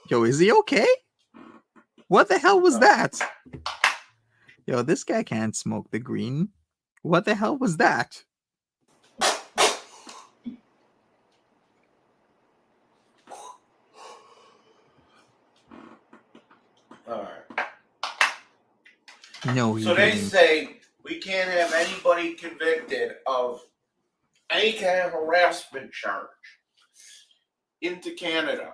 Yo, is he okay? What the hell was that? Yo, this guy can't smoke the green. What the hell was that? All right. No, So they say we can't have anybody convicted of any kind of harassment charge into Canada.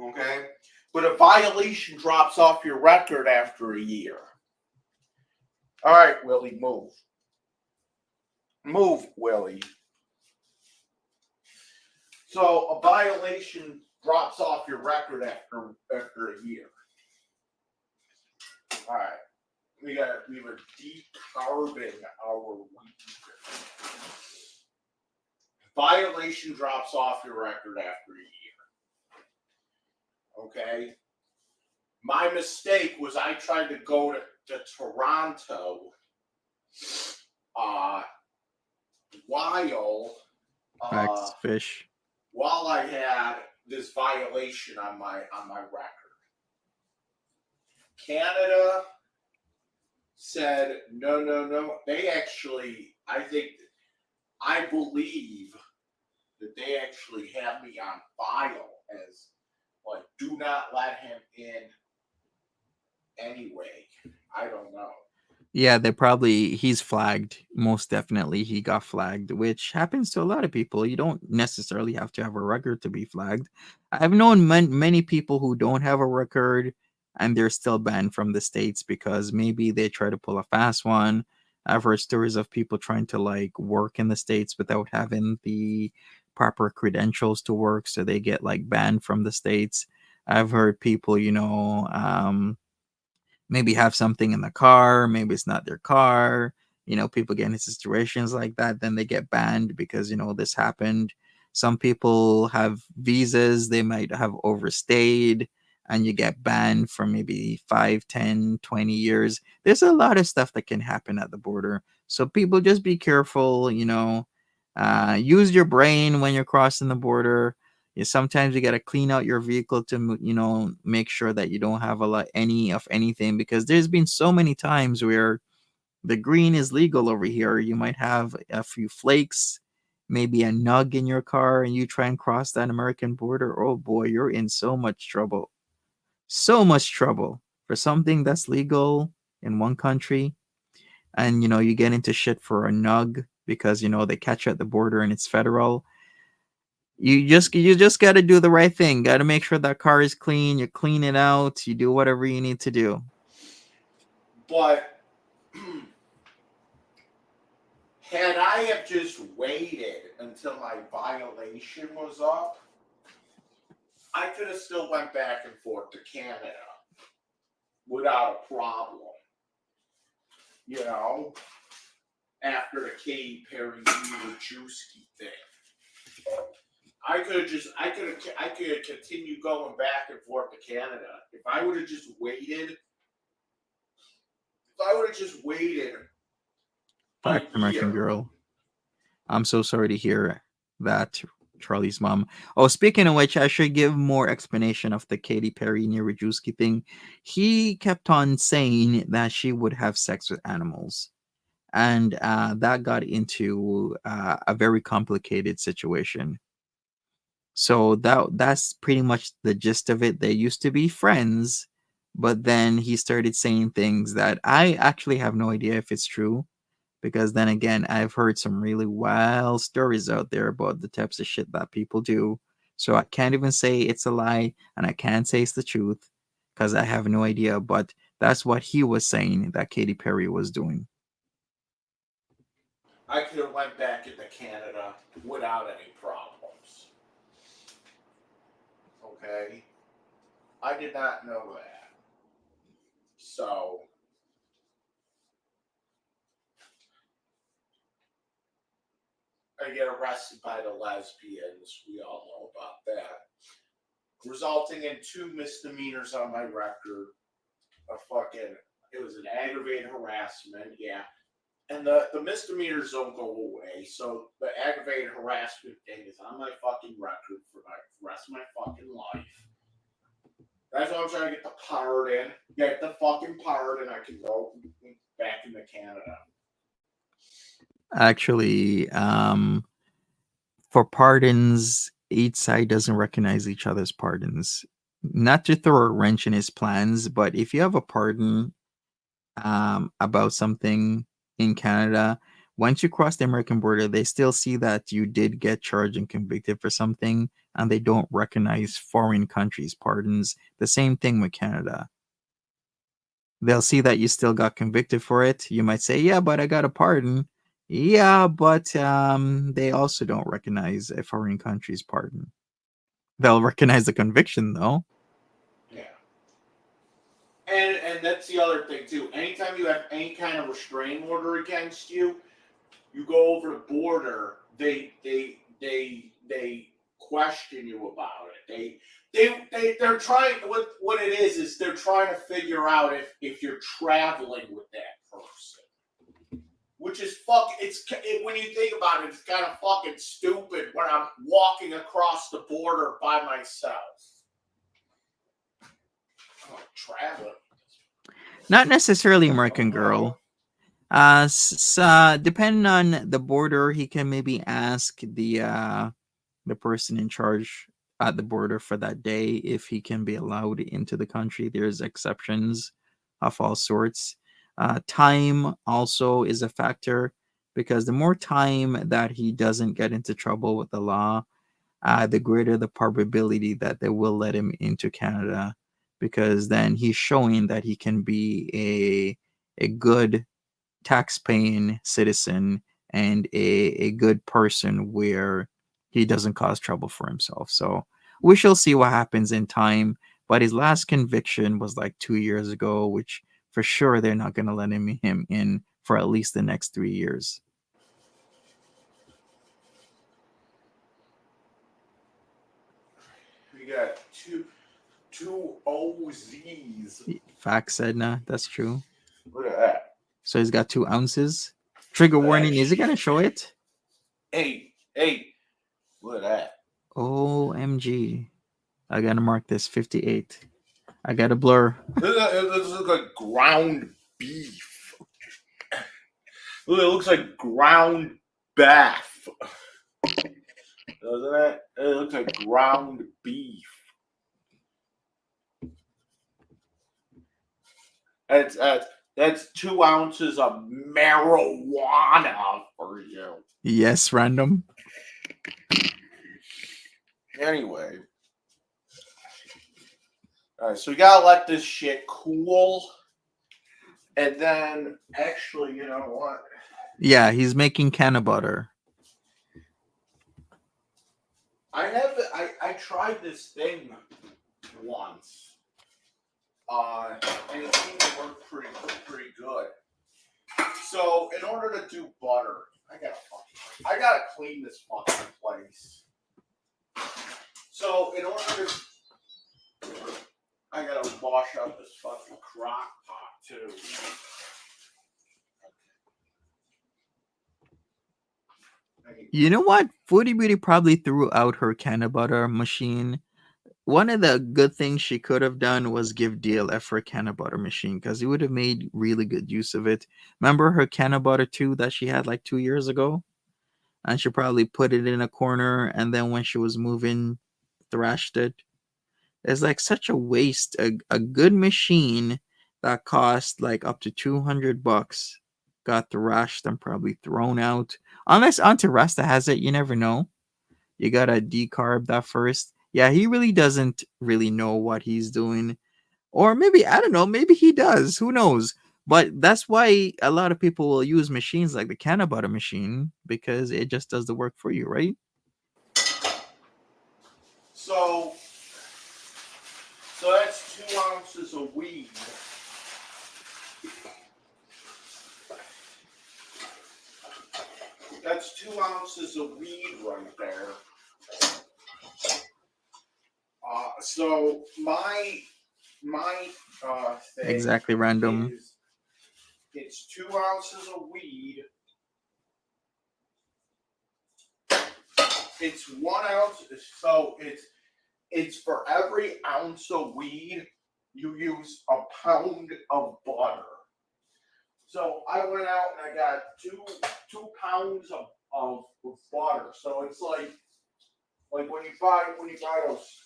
Okay? But a violation drops off your record after a year. All right, Willie, move. Move, Willie. So a violation drops off your record after a year. All right. We were decarbing our weed. Violation drops off your record after a year. Okay? My mistake was I tried to go to Toronto while I had this violation on my record. Canada said no. They actually, I believe that they actually have me on file as like, do not let him in anyway. I don't know. Yeah, he's flagged. Most definitely he got flagged, which happens to a lot of people. You don't necessarily have to have a record to be flagged. I've known many people who don't have a record and they're still banned from the States because maybe they try to pull a fast one. I've heard stories of people trying to like work in the States without having the proper credentials to work, so they get like banned from the States. I've heard people, maybe have something in the car, maybe it's not their car. People get into situations like that, then they get banned because, this happened. Some people have visas, they might have overstayed, and you get banned for maybe 5, 10, 20 years. There's a lot of stuff that can happen at the border. So people just be careful, use your brain when you're crossing the border. Sometimes you got to clean out your vehicle to make sure that you don't have any of anything, because there's been so many times where the green is legal over here. You might have a few flakes, maybe a nug in your car, and you try and cross that American border. Oh boy, you're in so much trouble. So much trouble for something that's legal in one country, and you get into shit for a nug because they catch you at the border and it's federal. You just got to do the right thing. Got to make sure that car is clean. You clean it out. You do whatever you need to do. But had I have just waited until my violation was up, I could have still went back and forth to Canada without a problem. After the Katy Perry Wojcicki thing. I could have continued going back and forth to Canada. If I would have just waited. Black American girl. I'm so sorry to hear that, Charlie's mom. Oh, speaking of which, I should give more explanation of the Katy Perry Wojcicki thing. He kept on saying that she would have sex with animals. and that got into a very complicated situation. So that's pretty much the gist of it. They used to be friends, but then he started saying things that I actually have no idea if it's true. Because then again, I've heard some really wild stories out there about the types of shit that people do. So I can't even say it's a lie, and I can't say it's the truth because I have no idea. But that's what he was saying that Katy Perry was doing. I could have went back into Canada without any problems. Okay? I did not know that. So, I get arrested by the lesbians. We all know about that. Resulting in 2 misdemeanors on my record. It was an aggravated harassment, yeah. And the misdemeanors don't go away, so the aggravated harassment thing is on my fucking record for the rest of my fucking life. That's why I'm trying to get the pardon. Get the fucking pardon, I can go back into Canada. Actually, for pardons, each side doesn't recognize each other's pardons. Not to throw a wrench in his plans, but if you have a pardon about something in Canada, once you cross the American border, they still see that you did get charged and convicted for something, and they don't recognize foreign countries' pardons. The same thing with Canada. They'll see that you still got convicted for it. You might say, "Yeah, but I got a pardon." Yeah, but they also don't recognize a foreign country's pardon. They'll recognize the conviction, though. Yeah. And that's the other thing too. Anytime you have any kind of restraining order against you, you go over the border, they question you about it. They're trying, what it is they're trying to figure out if you're traveling with that person. Which is when you think about it, it's kind of fucking stupid when I'm walking across the border by myself. I'm like, traveling. Not necessarily American Girl. Depending on the border, he can maybe ask the person in charge at the border for that day if he can be allowed into the country. There's exceptions of all sorts. Time also is a factor because the more time that he doesn't get into trouble with the law, the greater the probability that they will let him into Canada, because then he's showing that he can be a good tax-paying citizen and a good person where he doesn't cause trouble for himself. So we shall see what happens in time. But his last conviction was like 2 years ago, which for sure they're not going to let him in for at least the next 3 years. We got two OZs. Facts, Edna. That's true. Look at that. So he's got 2 ounces. Trigger warning. Is it going to show it? Hey, look at that. OMG. I got to mark this 58. I got to blur. This looks like ground beef. Look, it looks like ground beef. Doesn't it? It looks like ground beef. That's 2 ounces of marijuana for you. Yes, random. Anyway. All right, so we gotta let this shit cool. And then, actually, you know what? Yeah, he's making canna butter. I tried this thing once. And it seemed to work pretty good. So, in order to do butter, I gotta clean this fucking place. So, in order to, I gotta wash up this fucking crock pot too. You know what? Foodie Beauty probably threw out her canna butter machine one of the good things she could have done was give DLF her can of butter machine because he would have made really good use of it. Remember her can of butter too that she had like 2 years ago? And she probably put it in a corner and then when she was moving, thrashed it. It's like such a waste. A good machine that cost like up to $200 got thrashed and probably thrown out. Unless Auntie Rasta has it, you never know. You gotta decarb that first. Yeah, he really doesn't really know what he's doing. Or maybe, I don't know, maybe he does. Who knows? But that's why a lot of people will use machines like the can of butter machine because it just does the work for you, right? So that's 2 ounces of weed. That's 2 ounces of weed right there. So my thing Exactly random. is it's 2 ounces of weed. It's 1 ounce. So it's for every ounce of weed you use a pound of butter. So I went out and I got two pounds of butter. So it's like when you buy those,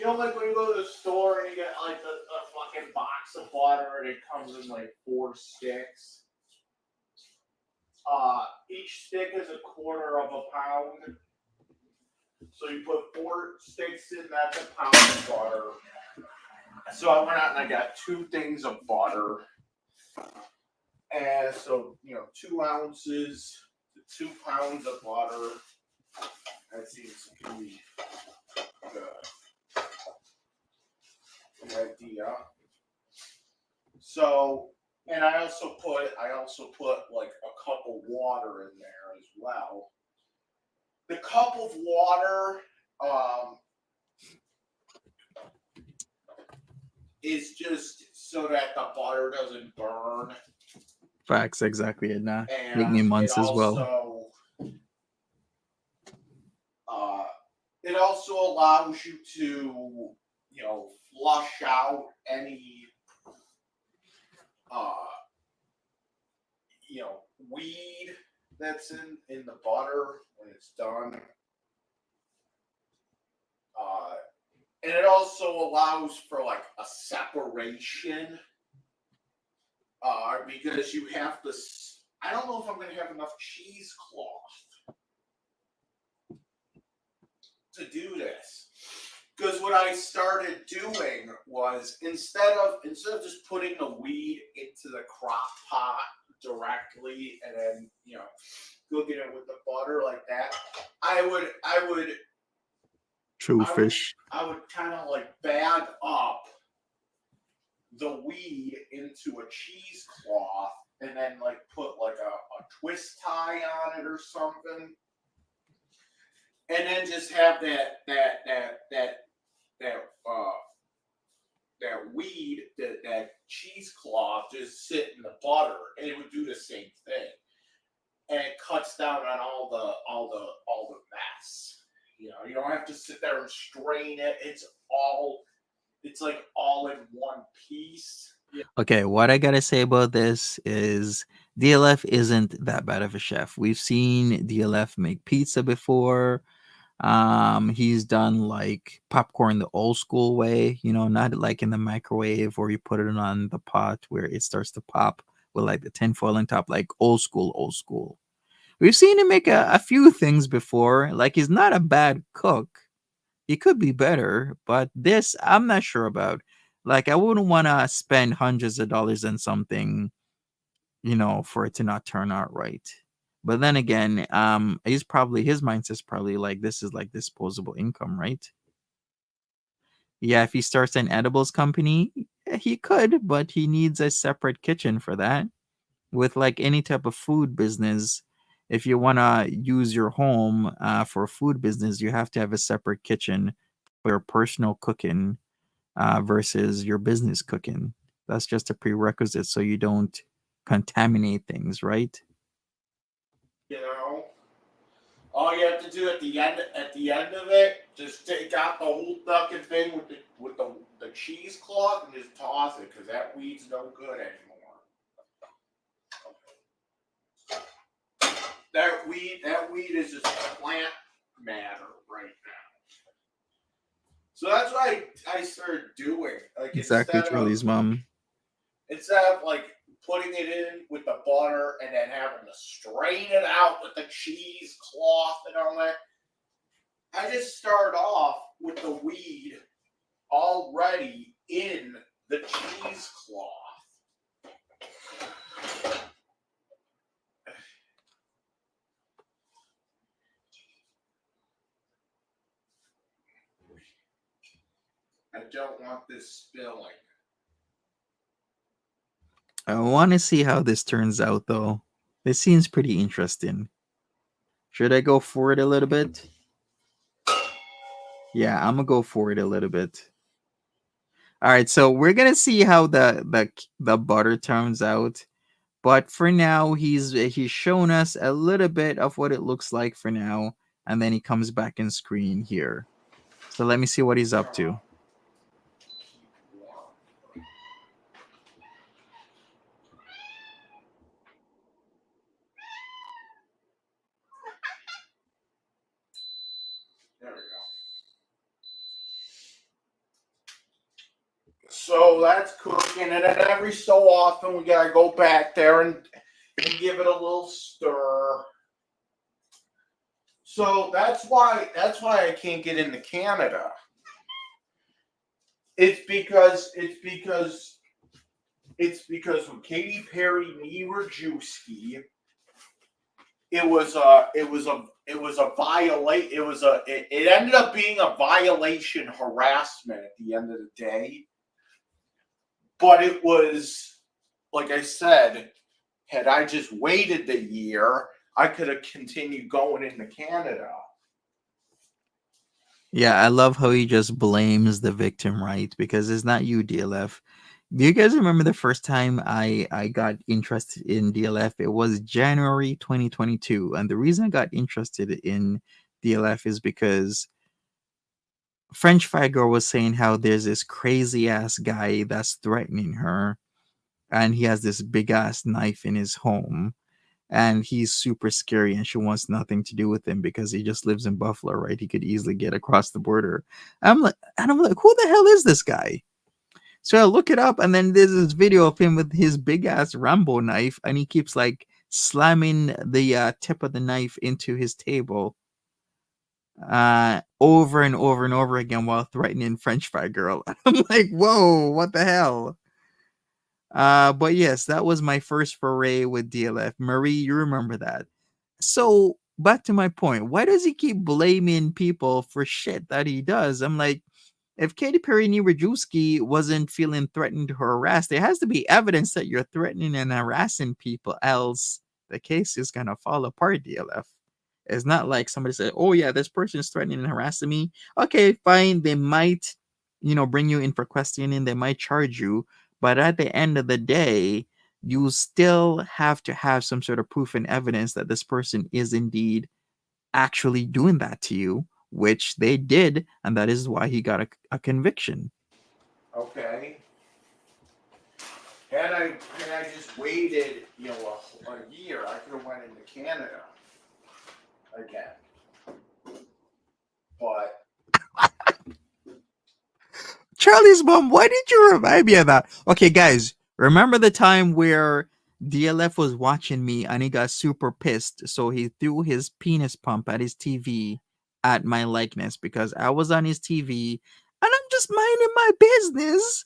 like when you go to the store and you get like a fucking box of butter and it comes in like 4 sticks. Each stick is a quarter of a pound. So you put 4 sticks in, that's a pound of butter. So I went out and I got 2 things of butter. And so, 2 ounces to 2 pounds of butter. That seems to be the idea. So, and I also put like a cup of water in there as well. The cup of water is just so that the butter doesn't burn. Facts, exactly. And And make me months as well. It also allows you to, flush out any, weed that's in the butter when it's done. And it also allows for like a separation. Because you have to, I don't know if I'm going to have enough cheesecloth to do this. Because what I started doing was instead of just putting the weed into the crock pot directly and then cooking it with the butter like that, I would True fish. I would kind of like bag up the weed into a cheesecloth and then like put like a twist tie on it or something, and then just have that weed, that cheesecloth just sit in the butter, and it would do the same thing, and it cuts down on all the mess. You don't have to sit there and strain it. It's like all in one piece. Okay, what I gotta say about this is DLF isn't that bad of a chef. We've seen DLF make pizza before. He's done like popcorn the old school way, not like in the microwave or you put it on the pot where it starts to pop with like the tinfoil on top, like old school. We've seen him make a few things before. Like he's not a bad cook. He could be better, but this I'm not sure about. Like I wouldn't want to spend hundreds of dollars on something, for it to not turn out right. But then again, his mindset's probably like this is like disposable income, right? Yeah, if he starts an edibles company, he could, but he needs a separate kitchen for that. With like any type of food business, if you want to use your home for a food business, you have to have a separate kitchen for your personal cooking versus your business cooking. That's just a prerequisite so you don't contaminate things, right? All you have to do at the end of it Just take out the whole fucking thing with the cheesecloth and just toss it, because that weed's no good anymore. That weed is just plant matter right now. So that's what I started doing. Like Exactly, Charlie's mom. Instead of like putting it in with the butter and then having to strain it out with the cheesecloth and all that, I just start off with the weed already in the cheesecloth. I don't want this spilling. I want to see how this turns out, though. This seems pretty interesting. Should I go for it a little bit? Yeah, I'm gonna go for it a little bit. All right, so we're gonna see how the butter turns out. But for now, he's shown us a little bit of what it looks like for now, and then he comes back in screen here. So let me see what he's up to. There we go. So that's cooking, and then every so often we gotta go back there and give it a little stir. So that's why I can't get into Canada. It's because when Katy Perry knee Rajewski, it ended up being a violation harassment at the end of the day. But it was, like I said, had I just waited the year, I could have continued going into Canada. Yeah, I love how he just blames the victim, right? Because it's not you, DLF. Do you guys remember the first time I got interested in DLF? It was January 2022. And the reason I got interested in DLF is because French Fry Girl was saying how there's this crazy ass guy that's threatening her, and he has this big ass knife in his home, and he's super scary, and she wants nothing to do with him because he just lives in Buffalo, right? He could easily get across the border. I'm like, who the hell is this guy? So I look it up, and then there's this video of him with his big ass Rambo knife, and he keeps like slamming the tip of the knife into his table over and over and over again while threatening French Fry Girl. I'm like, whoa, what the hell? But yes, that was my first foray with DLF. Marie, you remember that. So back to my point, why does he keep blaming people for shit that he does? I'm like, if Katy Perry Rajewski wasn't feeling threatened or harassed, there has to be evidence that you're threatening and harassing people, else the case is gonna fall apart, DLF. It's not like somebody said, oh yeah, this person is threatening and harassing me. Okay, fine. They might, bring you in for questioning. They might charge you. But at the end of the day, you still have to have some sort of proof and evidence that this person is indeed actually doing that to you, which they did. And that is why he got a conviction. Okay. Had I just waited, a year, I could have went into Canada again. But Charlie's mom, why did you remind me of that? Okay, guys, remember the time where DLF was watching me and he got super pissed, so he threw his penis pump at his TV at my likeness because I was on his TV and I'm just minding my business.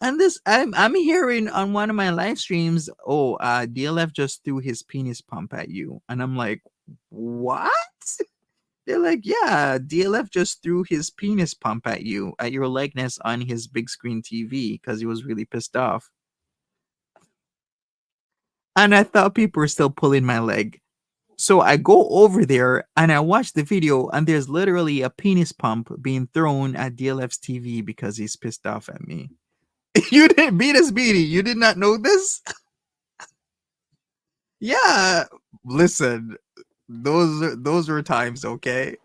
And I'm hearing on one of my live streams, DLF just threw his penis pump at you. And I'm like, what? They're like, yeah, DLF just threw his penis pump at you, at your likeness on his big screen TV because he was really pissed off. And I thought people were still pulling my leg. So I go over there and I watch the video, and there's literally a penis pump being thrown at DLF's TV because he's pissed off at me. You didn't beat us, Beatty. You did not know this? Yeah. Listen, those were times, okay?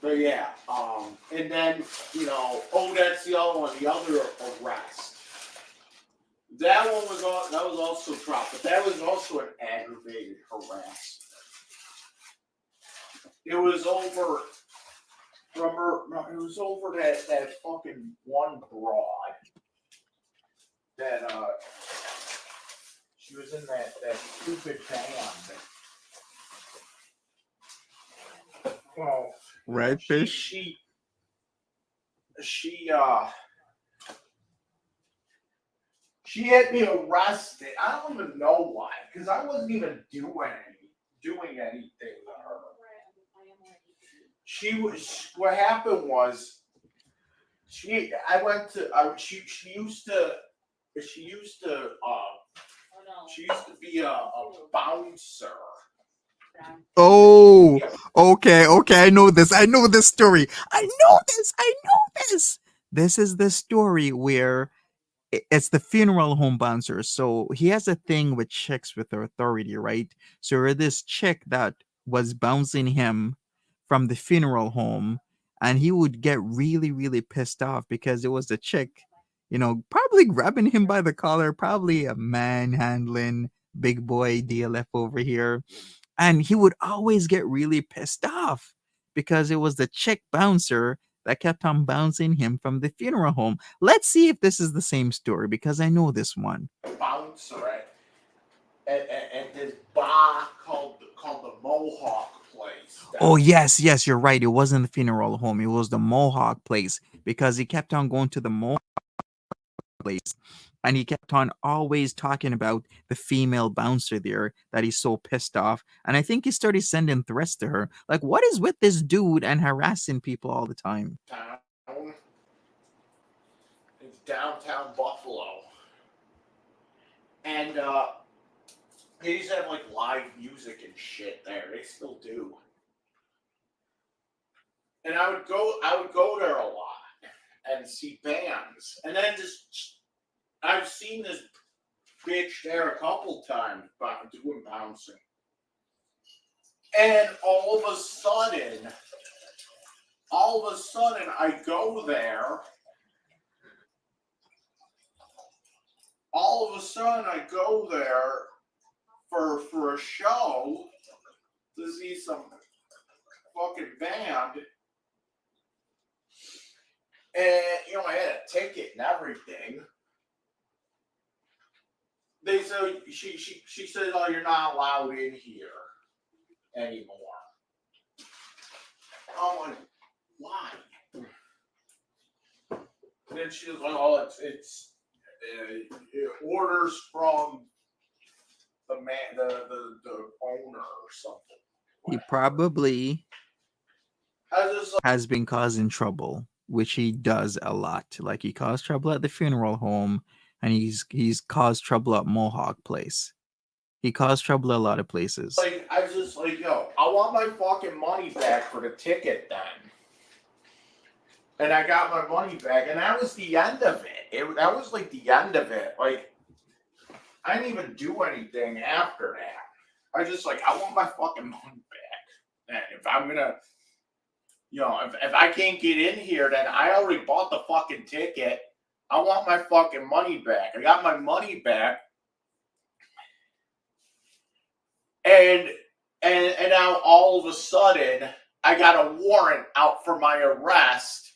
But yeah, and then, you know, oh, that's the other one, the other arrest. That one was that was also dropped, but that was also an aggravated harassment. It was over. Remember, it was over that fucking one broad that she was in that stupid band. Well, Right, Fish? She had me arrested. I don't even know why, because I wasn't even doing anything to her. She was. What happened was, she used to be a bouncer. Oh, okay, okay. I know this. I know this story. I know this. I know this. This is the story where it's the funeral home bouncer. So he has a thing with chicks with authority, right? So this chick that was bouncing him from the funeral home, and he would get really, really pissed off because it was a chick, you know, probably grabbing him by the collar, probably a manhandling big boy DLF over here. And he would always get really pissed off because it was the chick bouncer that kept on bouncing him from the funeral home. Let's see if this is the same story because I know this one. Bouncer at this bar called the Mohawk Place. Oh, yes, yes, you're right. It wasn't the funeral home. It was the Mohawk place because he kept on going to the Mohawk place and he kept on always talking about the female bouncer there that he's so pissed off. And I think he started sending threats to her. Like, what is with this dude and harassing people all the time? It's downtown Buffalo. And they used to have like live music and shit there. They still do. And I would go there a lot and see bands. And then I've seen this bitch there a couple times doing bouncing. And all of a sudden I go there. All of a sudden I go there for a show to see some fucking band. And, you know, I had a ticket and everything. They said, she said, oh, you're not allowed in here anymore. I'm like, why? And then she was like, oh, it's orders from the owner or something. He probably has been causing trouble, which he does a lot. Like he caused trouble at the funeral home, and he's caused trouble at Mohawk Place. He caused trouble at a lot of places. Like I was just like, yo, I want my fucking money back for the ticket then. And I got my money back, and that was the end of it. That was like the end of it. Like I didn't even do anything after that. I just like, I want my fucking money back. And if I'm gonna, you know, if I can't get in here, then I already bought the fucking ticket. I want my fucking money back. I got my money back. And now all of a sudden, I got a warrant out for my arrest.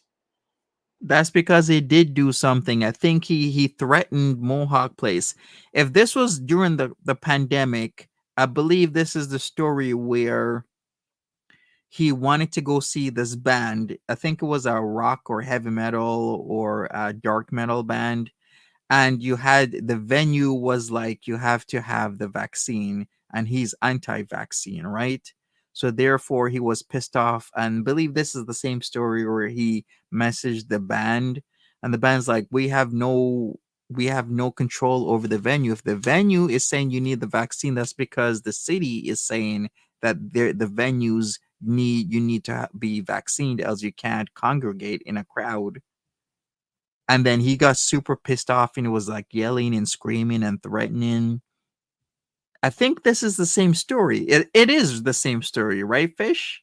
That's because he did do something. I think he threatened Mohawk Place. If this was during the pandemic, I believe this is the story where he wanted to go see this band. I think it was a rock or heavy metal or a dark metal band. And you had the venue was like, you have to have the vaccine, and he's anti-vaccine, right? So therefore he was pissed off, and believe this is the same story where he messaged the band, and the band's like, we have no control over the venue. If the venue is saying you need the vaccine, that's because the city is saying that the venues you need to be vaccinated, else you can't congregate in a crowd. And then he got super pissed off and was like yelling and screaming and threatening. I think this is the same story. It is the same story, right, Fish?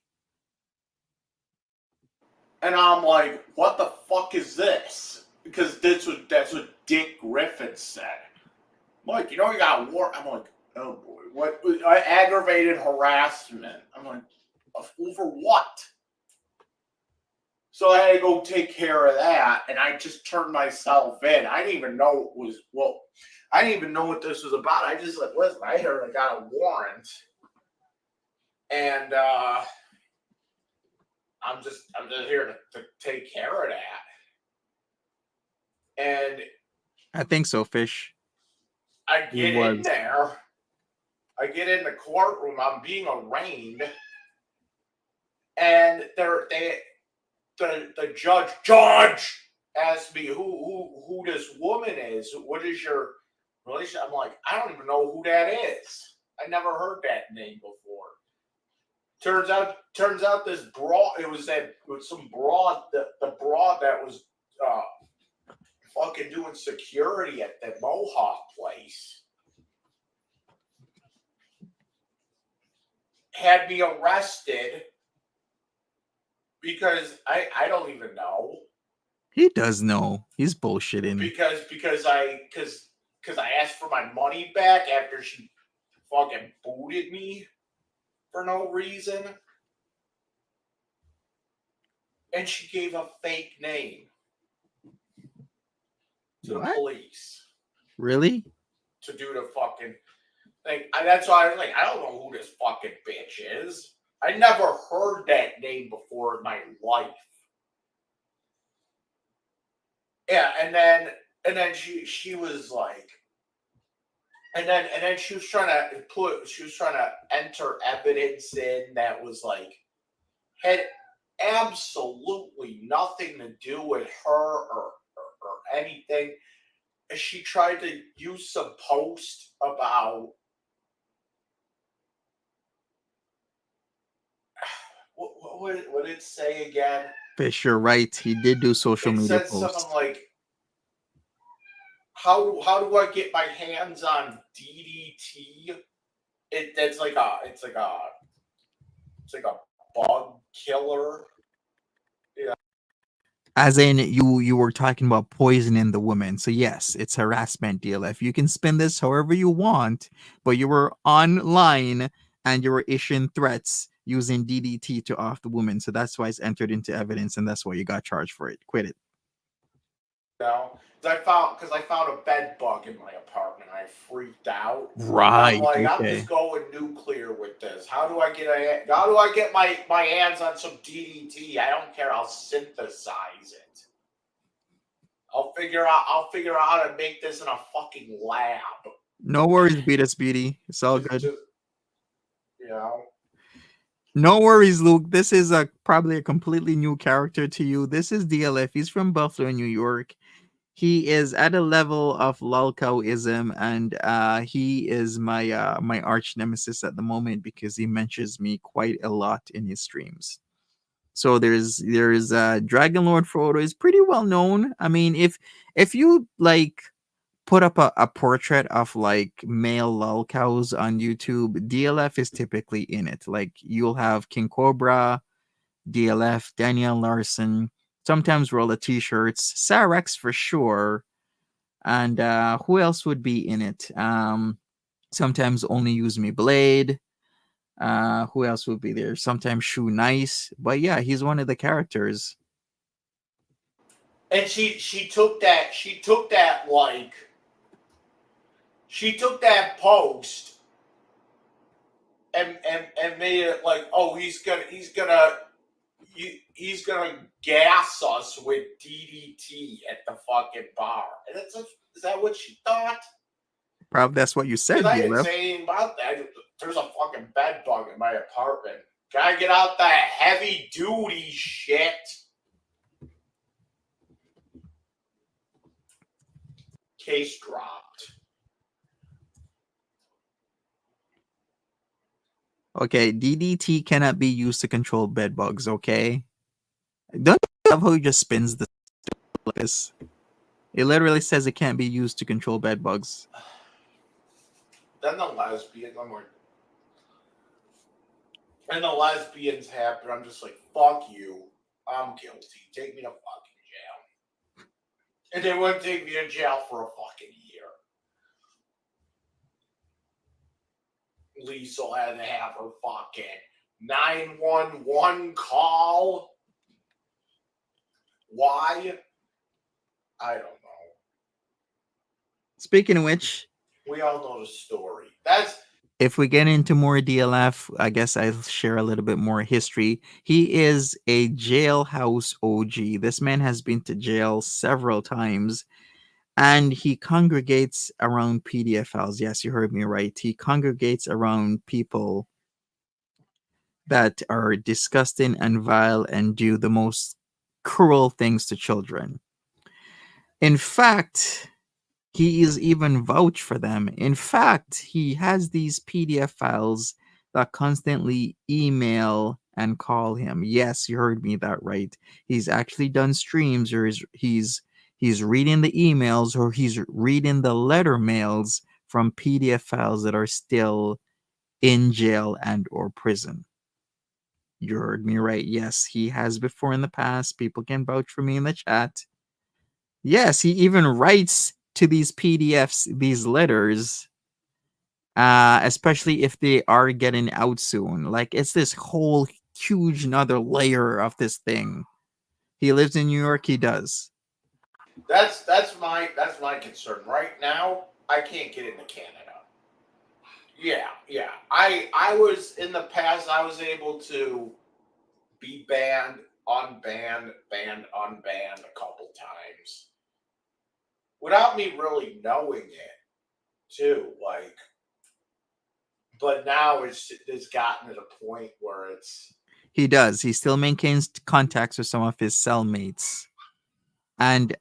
And I'm like, what the fuck is this? Because that's what Dick Griffin said. I'm like, you know, you got a warrant. I'm like, oh boy, what? Aggravated harassment. I'm like, over what? So I had to go take care of that, and I just turned myself in. I didn't even know it was, well, I didn't even know what this was about. I just like, listen, I heard I got a warrant, and I'm just here to take care of that. And I think so, Fish. I get in there. I get in the courtroom. I'm being arraigned, and the judge asked me who this woman is. What is your relation? I'm like, I don't even know who that is. I never heard that name before. Turns out this broad. It was some broad. The broad that was fucking doing security at the Mohawk place had me arrested because I don't even know. He does know. He's bullshitting. Because I asked for my money back after she fucking booted me for no reason. And she gave a fake name to the police. Really? To do the fucking thing. That's why I was like, I don't know who this fucking bitch is. I never heard that name before in my life. Yeah, and then she was like, and then she was trying to enter evidence in that was like had absolutely nothing to do with her or anything. She tried to use some post about what did it say again? Fish, you're right. He did do social media It said posts. something like, how do I get my hands on DDT? It's like a bug killer. Yeah. As in, you were talking about poisoning the woman. So yes, it's harassment, DLF. You can spin this however you want, but you were online and you were issuing threats using DDT to off the woman. So that's why it's entered into evidence, and that's why you got charged for it. Quit it. No, because I found a bed bug in my apartment. I freaked out. Right. I'm like, okay. I'm just going nuclear with this. How do I get my hands on some DDT? I don't care. I'll synthesize it. I'll figure out how to make this in a fucking lab. No worries, Beatus Beauty. It's all good. You know. No worries, Luke. This is probably a completely new character to you. This is DLF. He's from Buffalo, New York. He is at a level of lolcowism, and he is my my arch nemesis at the moment because he mentions me quite a lot in his streams. So there's Dragon Lord Frodo is pretty well known. I mean, if you like put up a portrait of like male lolcows on YouTube, DLF is typically in it. Like you'll have King Cobra, DLF, Daniel Larson. Sometimes roll the t-shirts, Sarex for sure, and who else would be in it? Sometimes Only Use Me Blade. Who else would be there? Sometimes Shoe Nice, but yeah, he's one of the characters. And she took that post and made it like, oh, he's gonna gas us with DDT at the fucking bar. And is that what she thought? Probably that's what you said. Because I didn't say anything about that. There's a fucking bed bug in my apartment. Gotta get out that heavy duty shit. Case dropped. Okay, DDT cannot be used to control bed bugs, okay? Don't you love how he just spins the like this? It literally says it can't be used to control bed bugs. Then the lesbians happen. I'm just like, fuck you. I'm guilty. Take me to fucking jail. And they wouldn't take me to jail for a fucking year. Lisa had to have her fucking 911 call. Why? I don't know. Speaking of which, we all know the story. That's if we get into more DLF, I guess I'll share a little bit more history. He is a jailhouse OG. This man has been to jail several times, and he congregates around PDFLs. Yes, you heard me right. He congregates around people that are disgusting and vile and do the most cruel things to children. In fact, he is even vouched for them. In fact, he has these PDF files that constantly email and call him. Yes, you heard me that right. He's actually done streams, or he's reading the emails, or he's reading the letter mails from PDF files that are still in jail and or prison. You heard me right. Yes, he has before in the past. People can vouch for me in the chat. Yes, he even writes to these PDFs, these letters, especially if they are getting out soon. Like, it's this whole huge another layer of this thing. He lives in New York. He does. that's my concern right now. I can't get into Canada. Yeah. I was in the past. I was able to be banned, unbanned, banned, unbanned a couple times without me really knowing it, too. Like, but now it's gotten to the point where it's. He does. He still maintains contacts with some of his cellmates, and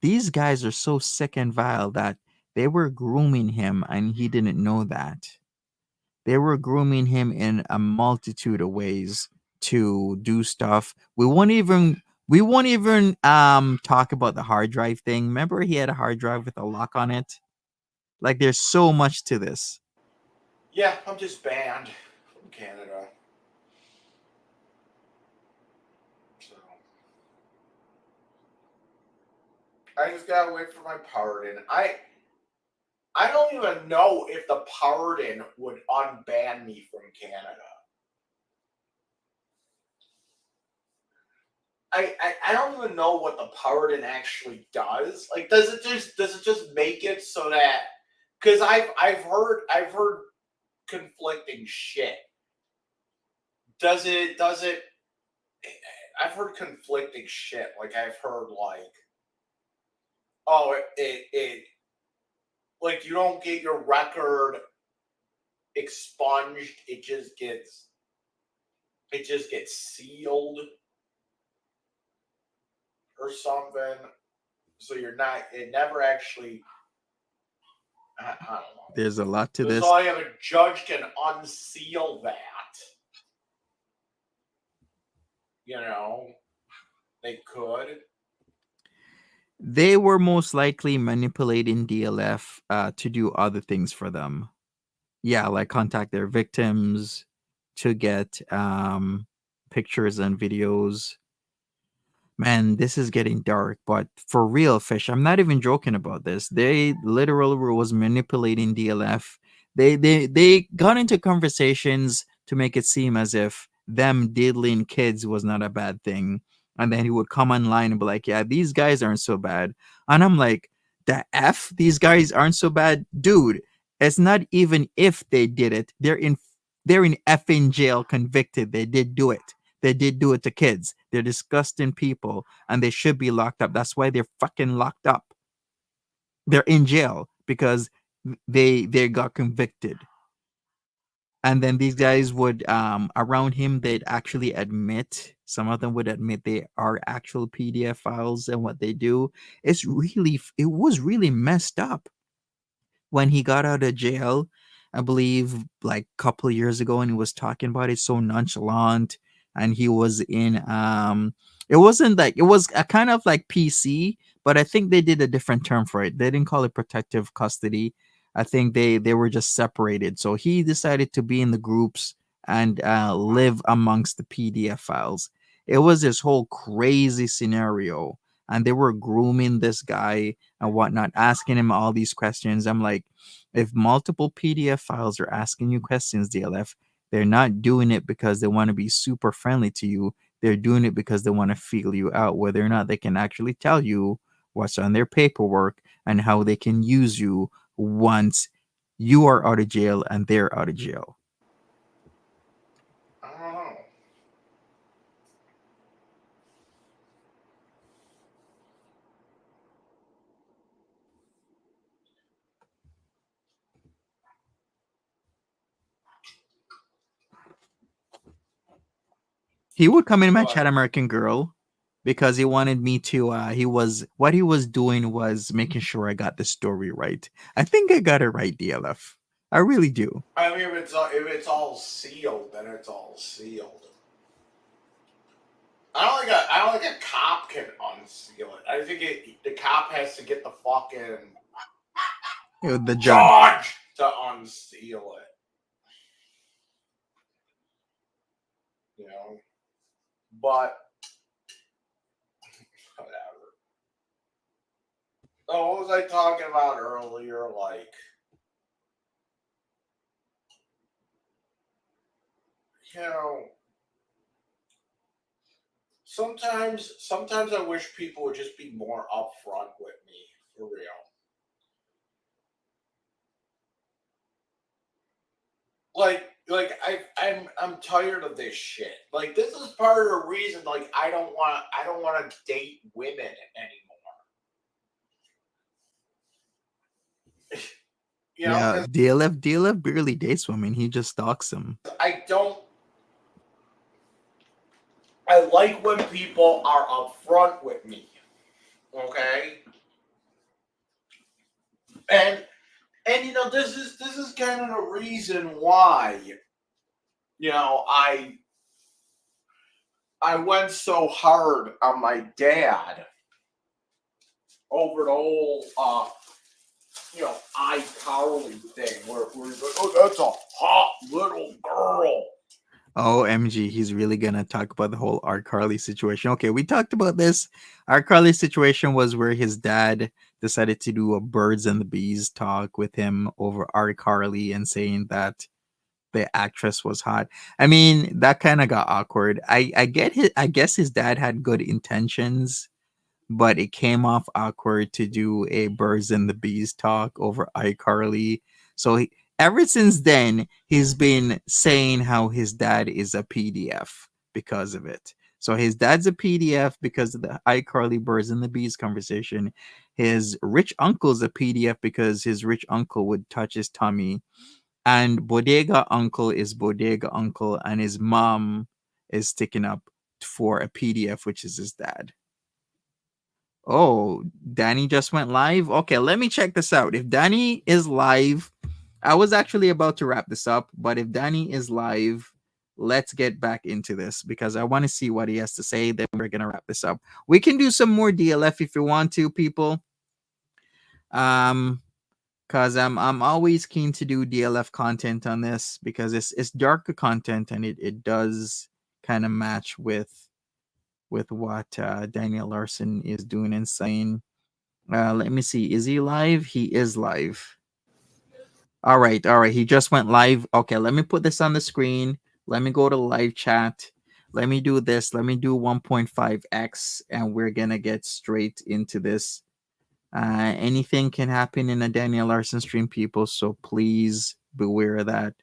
these guys are so sick and vile that they were grooming him, and he didn't know that. They were grooming him in a multitude of ways to do stuff. We won't even talk about the hard drive thing. Remember, he had a hard drive with a lock on it. Like, there's so much to this. Yeah, I'm just banned from Canada. So I just gotta wait for my pardon. I don't even know if the pardon would unban me from Canada. I don't even know what the pardon actually does. Like, does it just make it so that, because I've heard conflicting shit. Does it I've heard conflicting shit. Like, I've heard like, oh, it like, you don't get your record expunged, it just gets sealed or something. So it never actually, I don't know. There's a lot to this. So I have a judge can unseal that. You know, they could. They were most likely manipulating DLF to do other things for them. Yeah, like contact their victims to get pictures and videos. Man, this is getting dark, but for real, Fish, I'm not even joking about this. They literally was manipulating DLF. They got into conversations to make it seem as if them diddling kids was not a bad thing. And then he would come online and be like, yeah, these guys aren't so bad. And I'm like, the F? These guys aren't so bad? Dude, it's not even if they did it. They're in effing jail convicted. They did do it. They did do it to kids. They're disgusting people, and they should be locked up. That's why they're fucking locked up. They're in jail because they got convicted. And then these guys would around him, they'd actually admit, some of them would admit they are actual PDF files and what they do. It was really messed up. When he got out of jail, I believe like a couple of years ago, and he was talking about it so nonchalant, and he was in it wasn't like, it was a kind of like PC, but I think they did a different term for it. They didn't call it protective custody. I think they were just separated. So he decided to be in the groups and live amongst the PDF files. It was this whole crazy scenario, and they were grooming this guy and whatnot, asking him all these questions. I'm like, if multiple PDF files are asking you questions, DLF, they're not doing it because they want to be super friendly to you. They're doing it because they want to feel you out, whether or not they can actually tell you what's on their paperwork and how they can use you once you are out of jail and they're out of jail. I don't know. He would come in my But chat, American Girl, because he wanted me to. He was doing was making sure I got the story right. I think I got it right, DLF. I really do. I mean, if it's all sealed, then it's all sealed. I don't think a cop can unseal it. I think the cop has to get the fucking The judge. judge to unseal it. You know, but whatever. Oh, what was I talking about earlier? Like, you know, sometimes I wish people would just be more upfront with me, for real. I'm tired of this shit. Like, this is part of the reason. Like, I don't want to date women anymore. You know, Yeah, DLF barely dates women. He just stalks them. I like when people are upfront with me. Okay? And you know, this is kind of the reason why, you know, I went so hard on my dad over the whole you know, iCarly thing where he's like, oh, that's a hot little girl. OMG, he's really gonna talk about the whole R. Carly situation. Okay, we talked about this. R. Carly situation was where his dad decided to do a birds and the bees talk with him over R. Carly and saying that the actress was hot. I mean, that kind of got awkward. I guess his dad had good intentions, but it came off awkward to do a birds and the bees talk over iCarly. So ever since then, he's been saying how his dad is a PDF because of it. So his dad's a PDF because of the iCarly birds and the bees conversation. His rich uncle's a PDF because his rich uncle would touch his tummy. And Bodega Uncle is Bodega Uncle, and his mom is sticking up for a PDF, which is his dad. Oh, Danny just went live. Okay, let me check this out. If Danny is live, I was actually about to wrap this up, but if Danny is live, let's get back into this because I want to see what he has to say. Then we're gonna wrap this up. We can do some more DLF if you want to, people. Because I'm always keen to do DLF content on this because it's darker content and it does kind of match with what Daniel Larson is doing and saying. Let me see. Is he live? He is live. All right. He just went live. Okay, let me put this on the screen. Let me go to live chat. Let me do this. Let me do 1.5x, and we're gonna get straight into this. Anything can happen in a Daniel Larson stream, people, so please beware of that.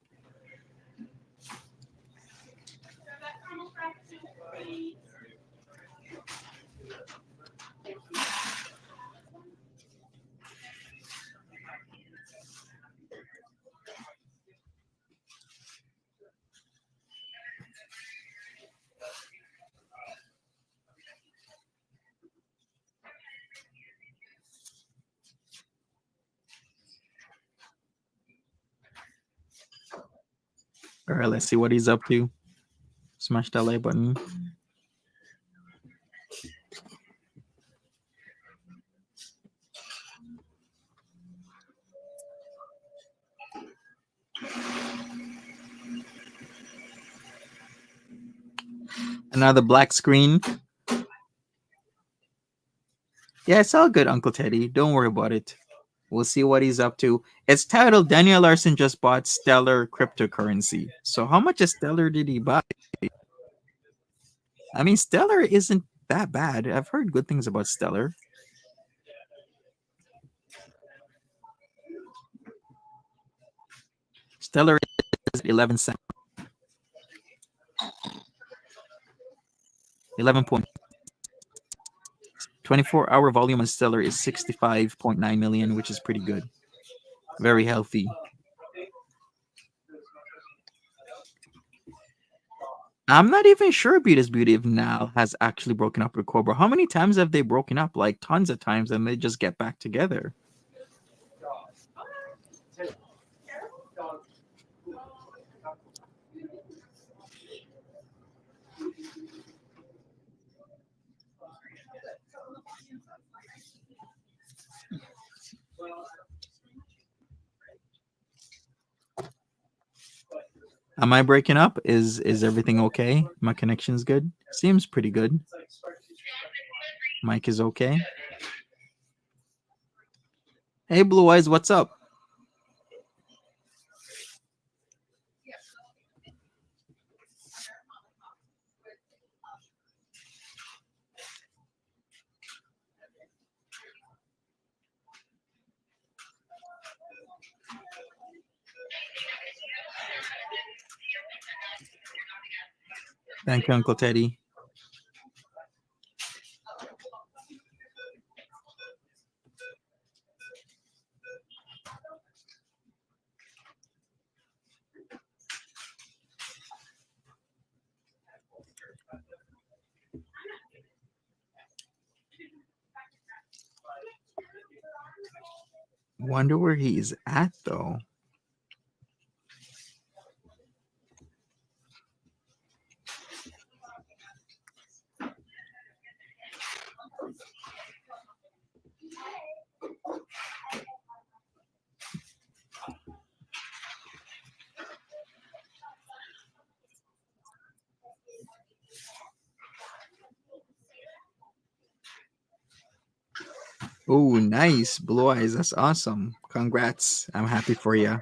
All right, let's see what he's up to. Smash that like button. And another black screen. Yeah, it's all good, Uncle Teddy. Don't worry about it. We'll see what he's up to. It's titled Daniel Larson just bought Stellar cryptocurrency. So how much of Stellar did he buy? I mean, Stellar isn't that bad. I've heard good things about Stellar. Stellar is 11 cents. 11 point. 24-hour volume on Stellar is 65.9 million, which is pretty good. Very healthy. I'm not even sure Beatus Beauty if now has actually broken up with Cobra. How many times have they broken up? Like tons of times, and they just get back together. Am I breaking up? Is everything okay? My connection's good? Seems pretty good. Mic is okay. Hey, Blue Eyes, what's up? Thank you, Uncle Teddy. Wonder where he's at, though. Oh, nice. Blue Eyes. That's awesome. Congrats. I'm happy for you.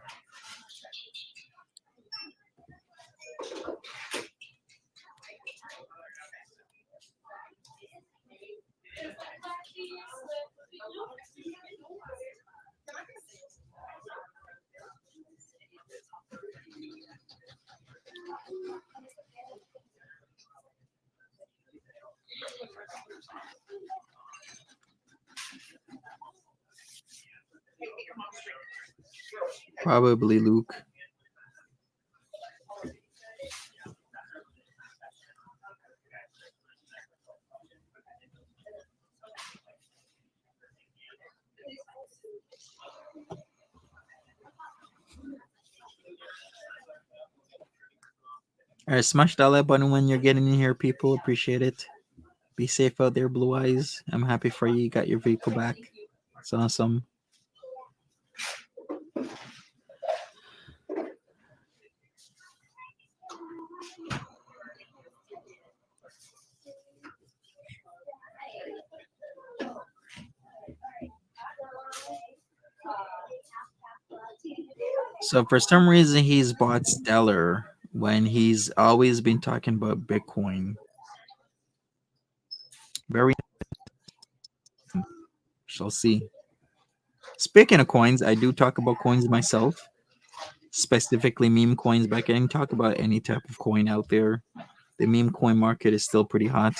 Probably Luke. All right, smash that like button when you're getting in here, people. Appreciate it. Be safe out there, Blue Eyes. I'm happy for you. You got your vehicle back. It's awesome. So for some reason, he's bought Stellar when he's always been talking about Bitcoin. Very. Shall see. Speaking of coins, I do talk about coins myself, specifically meme coins, but I can talk about any type of coin out there. The meme coin market is still pretty hot.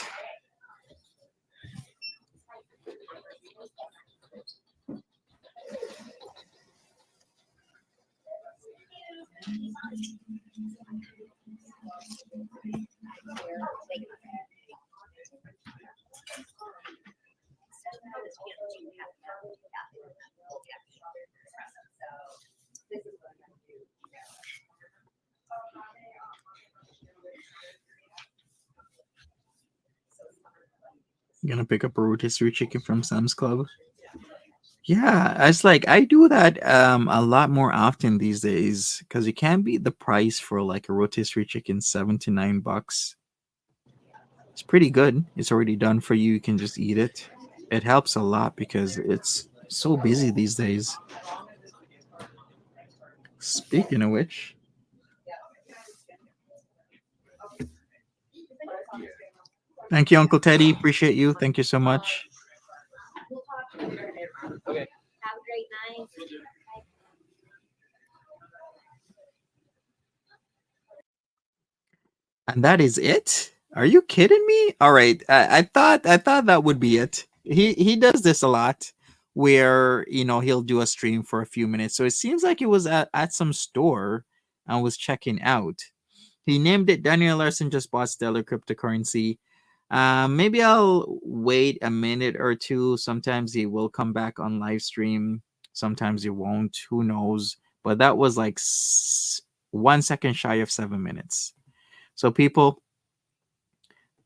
Gonna pick up a rotisserie chicken from Sam's Club. Yeah, it's like I do that a lot more often these days because you can't beat the price for like a rotisserie chicken, $7 to $9. It's pretty good. It's already done for you. You can just eat it. It helps a lot because it's so busy these days. Speaking of which, thank you, Uncle Teddy. Appreciate you. Thank you so much. And that is it. Are you kidding me? All right, I thought that would be it. He does this a lot, where he'll do a stream for a few minutes. So it seems like he was at some store and was checking out. He named it Daniel Larson just bought stellar cryptocurrency. Maybe I'll wait a minute or two. Sometimes he will come back on live stream. Sometimes he won't. Who knows? But that was like 1 second shy of 7 minutes. So people,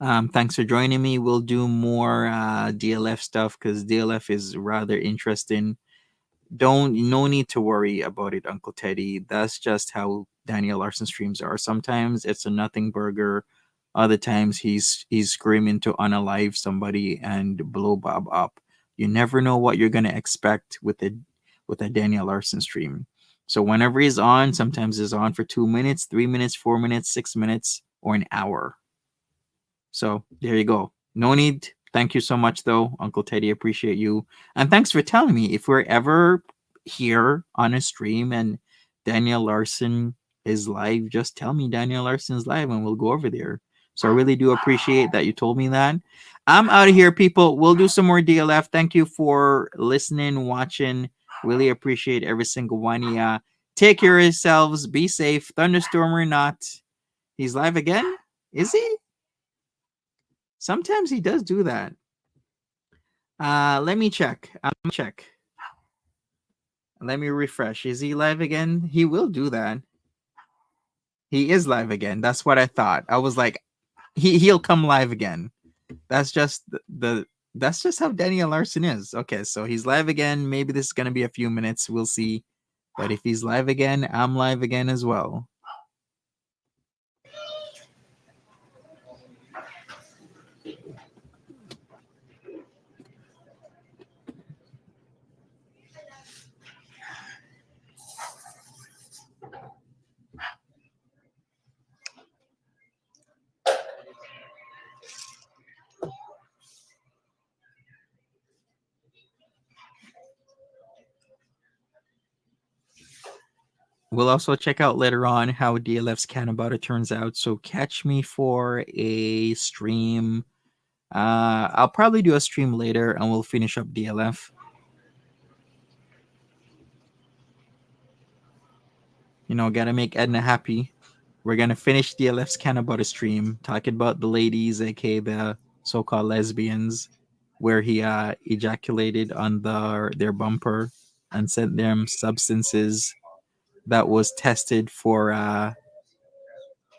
thanks for joining me. We'll do more DLF stuff because DLF is rather interesting. No need to worry about it, Uncle Teddy. That's just how Daniel Larson streams are. Sometimes it's a nothing burger. Other times he's screaming to unalive somebody and blow Bob up. You never know what you're gonna expect with a Daniel Larson stream. So whenever he's on, sometimes he's on for 2 minutes, 3 minutes, 4 minutes, 6 minutes, or an hour. So there you go. No need. Thank you so much, though, Uncle Teddy. Appreciate you. And thanks for telling me. If we're ever here on a stream and Daniel Larson is live, just tell me Daniel Larson's live and we'll go over there. So I really do appreciate that you told me that. I'm out of here, people. We'll do some more DLF. Thank you for listening, watching. Really appreciate every single one of ya. Take care of yourselves. Be safe. Thunderstorm or not. He's live again? Is he? Sometimes he does do that. Let me check. Let me refresh. Is he live again? He will do that. He is live again. That's what I thought. I was like, he'll come live again. That's just that's just how Daniel Larson is. Okay, so he's live again. Maybe this is gonna be a few minutes. We'll see. But if he's live again, I'm live again as well. We'll also check out later on how DLF's Canabata turns out. So catch me for a stream. I'll probably do a stream later and we'll finish up DLF. Gotta make Edna happy. We're gonna finish DLF's Canabata stream, talking about the ladies, aka the so-called lesbians, where he ejaculated on their bumper and sent them substances that was tested for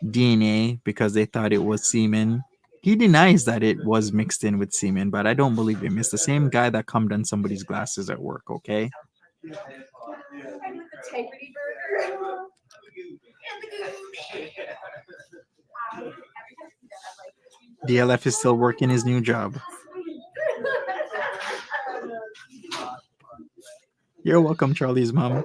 DNA because they thought it was semen. He denies that it was mixed in with semen, but I don't believe him. It's the same guy that cummed on somebody's glasses at work, okay? DLF is still working his new job. You're welcome, Charlie's mom.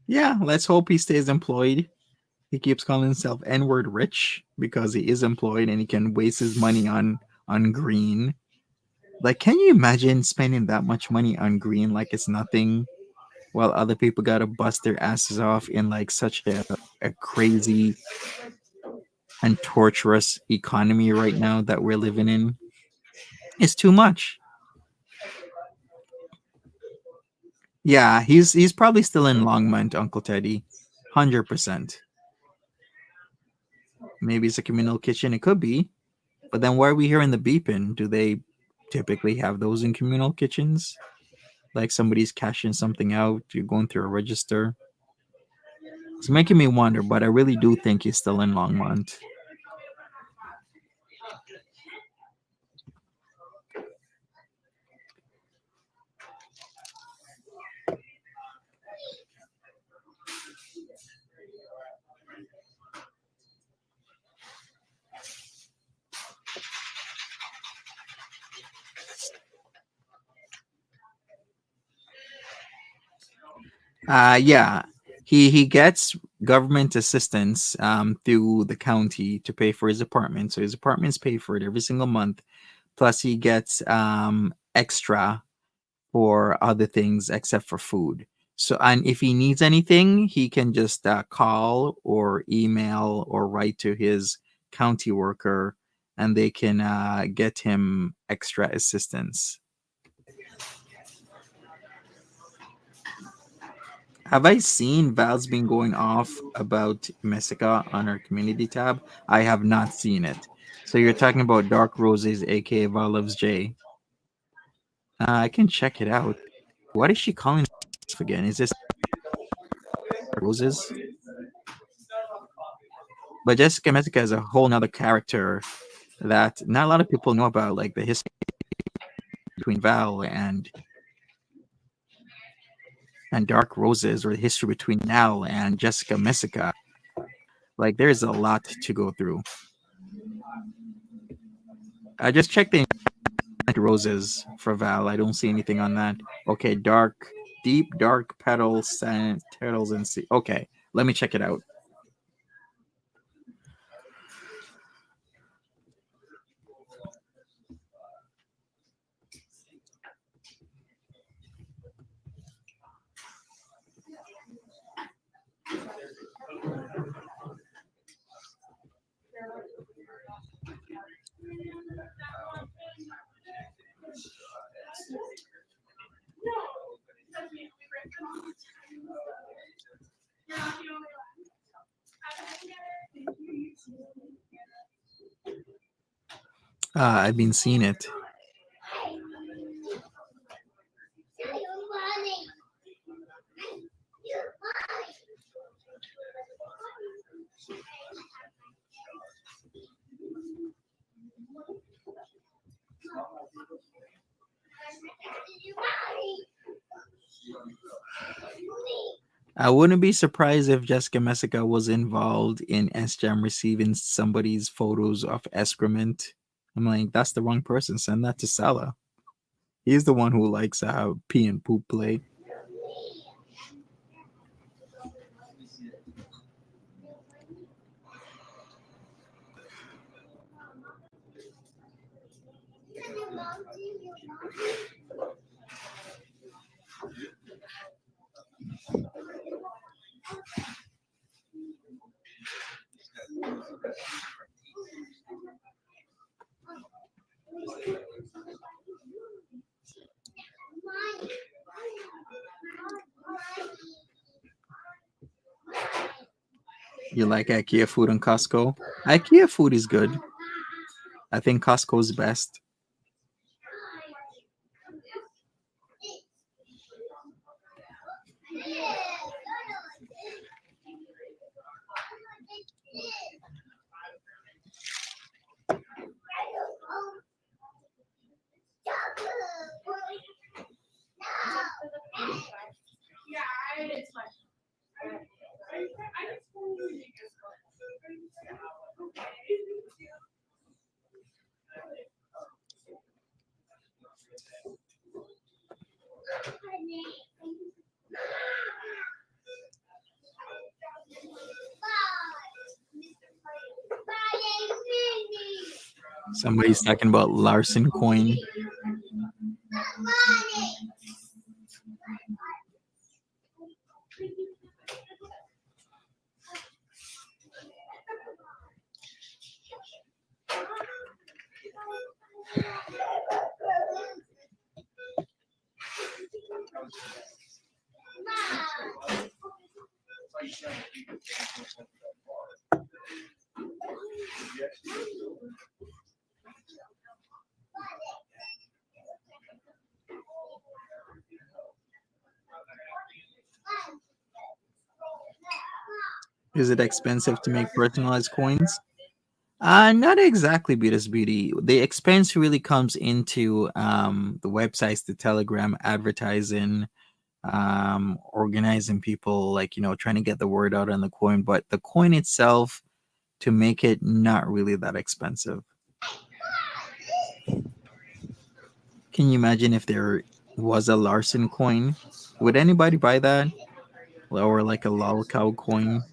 Yeah, let's hope he stays employed. He keeps calling himself N-word rich because he is employed and he can waste his money on green. Like, can you imagine spending that much money on green like it's nothing, while other people gotta bust their asses off in like such a crazy and torturous economy right now that we're living in? It's too much. Yeah, he's probably still in Longmont, Uncle Teddy. 100%. Maybe it's a communal kitchen. It could be. But then why are we hearing the beeping? Do they typically have those in communal kitchens? Like somebody's cashing something out, you're going through a register. It's making me wonder, but I really do think he's still in Longmont. Yeah, he gets government assistance through the county to pay for his apartment. So his apartment's paid for it every single month. Plus he gets extra for other things except for food. So, and if he needs anything, he can just call or email or write to his county worker, and they can get him extra assistance. Have I seen Val's been going off about Messica on our community tab? I have not seen it. So you're talking about Dark Roses, aka Val loves J. I can check it out. What is she calling herself again? Is this Roses? But Jessica Messica is a whole nother character that not a lot of people know about, like the history between Val and Dark Roses, or the history between Nell and Jessica Messica. Like there's a lot to go through. I just checked the Roses for Val. I don't see anything on that. Okay, deep dark petals and turtles and sea. Okay, let me check it out. I've been seeing it. I wouldn't be surprised if Jessica Messica was involved in SJAM receiving somebody's photos of excrement. I'm like, that's the wrong person. Send that to Salah. He's the one who likes pee and poop play. You like IKEA food and Costco? IKEA food is good. I think Costco's best. Somebody's talking about Larson coin. Is it expensive to make personalized coins? Not exactly, Beatus Beauty. The expense really comes into the websites, the Telegram, advertising, organizing people, like, trying to get the word out on the coin. But the coin itself, to make it, not really that expensive. Can you imagine if there was a Larson coin? Would anybody buy that? Or like a lol cow coin?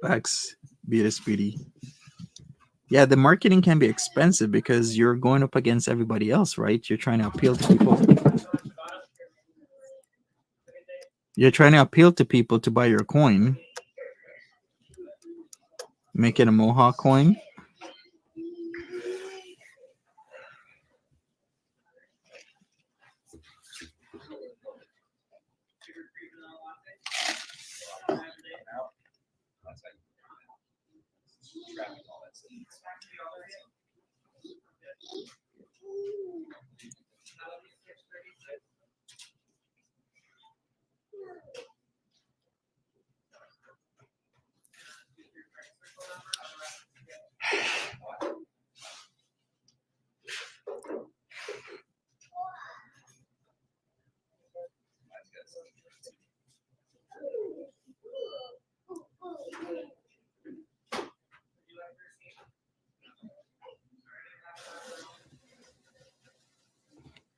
Facts, Beatus Beauty. Yeah, the marketing can be expensive because you're going up against everybody else, right? You're trying to appeal to people. You're trying to appeal to people to buy your coin. Make it a Mohawk coin.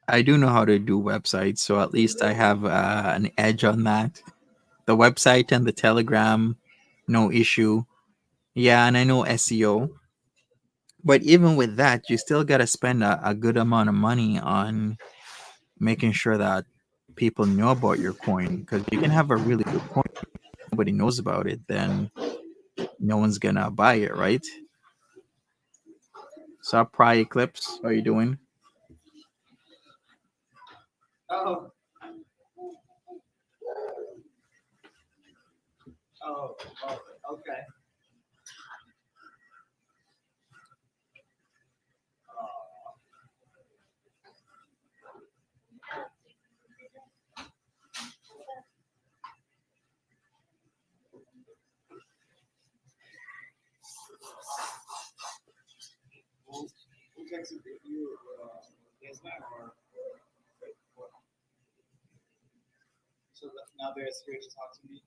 I do know how to do websites, so at least I have an edge on that. The website and the Telegram, no issue. Yeah, and I know SEO. But even with that, you still got to spend a good amount of money on making sure that people know about your coin. Because you can have a really good coin, nobody knows about it, then no one's gonna buy it, right? So, Pry Eclipse, how are you doing? Oh. Oh, okay. Who texted you? Yes, ma'am. So now they're scared to talk to me.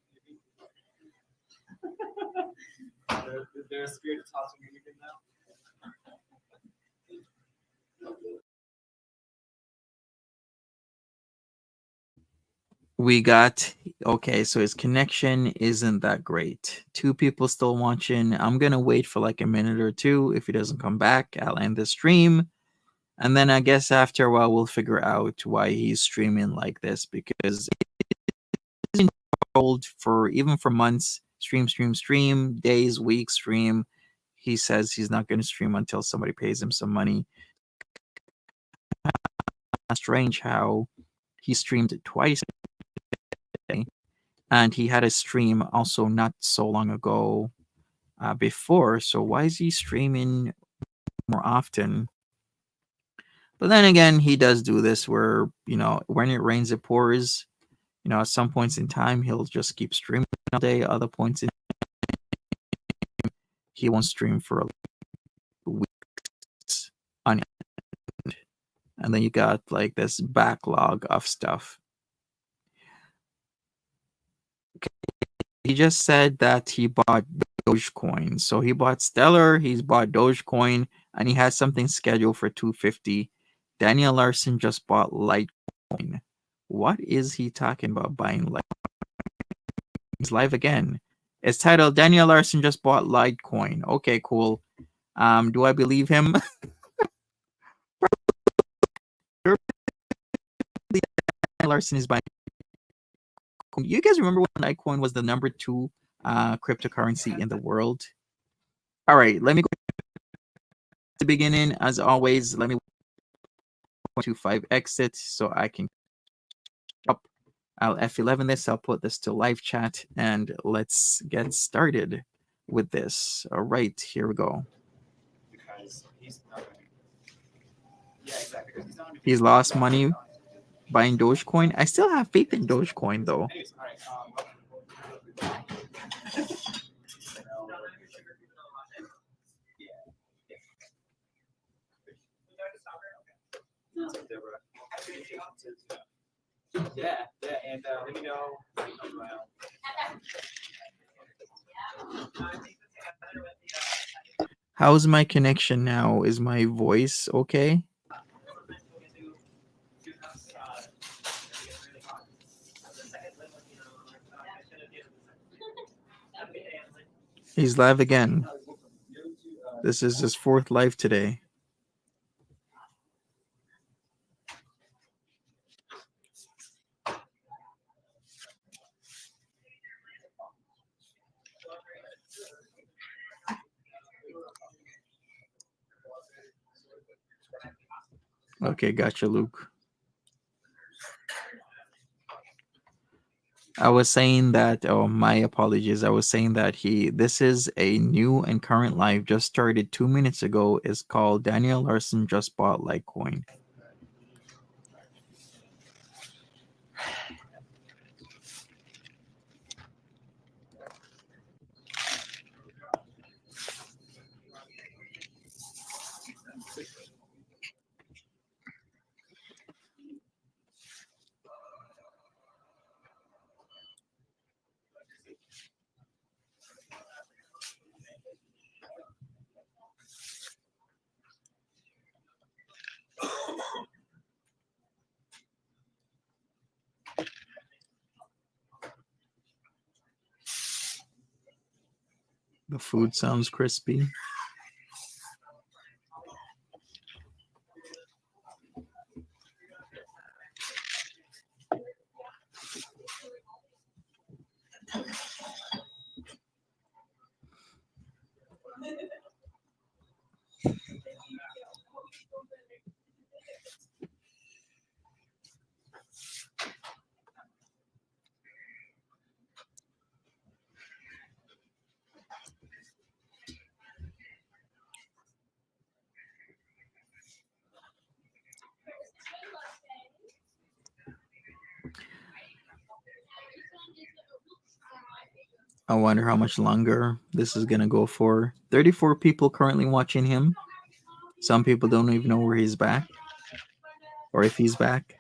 They're scared to talk to me even now. We got okay, so his connection isn't that great. Two people still watching. I'm gonna wait for like a minute or two. If he doesn't come back, I'll end the stream. And then I guess after a while we'll figure out why he's streaming like this, because he's been told for even for months, stream, days, weeks, stream. He says he's not gonna stream until somebody pays him some money. Strange how he streamed it twice a day. And he had a stream also not so long ago before. So why is he streaming more often? But then again, he does do this where, when it rains, it pours. At some points in time, he'll just keep streaming all day. Other points in time, he won't stream for weeks on end. And then you got like this backlog of stuff. He just said that he bought Dogecoin. So he bought Stellar, he's bought Dogecoin, and he has something scheduled for 250. Daniel Larson just bought Litecoin. What is he talking about buying Litecoin? He's live again. It's titled Daniel Larson just bought Litecoin. Okay, cool. Do I believe him? Daniel Larson is buying You guys remember when Litecoin was the number 2 cryptocurrency in the world? All right, let me go to the beginning. As always, let me 125 exit so I can up. I'll F11 this. I'll put this to live chat and let's get started with this. All right, here we go. Because he's not going to. Yeah, exactly. Because he's not going to. He's lost money buying Dogecoin. I still have faith in Dogecoin though. Anyways, all right. Yeah, and let me know. How's my connection now? Is my voice okay? He's live again. This is his 4th live today. Okay, gotcha, Luke. I was saying that, oh, my apologies. I was saying that this is a new and current live, just started 2 minutes ago. It's called Daniel Larson Just Bought Litecoin. The food sounds crispy. I wonder how much longer this is going to go for. 34 people currently watching him. Some people don't even know where he's back or if he's back.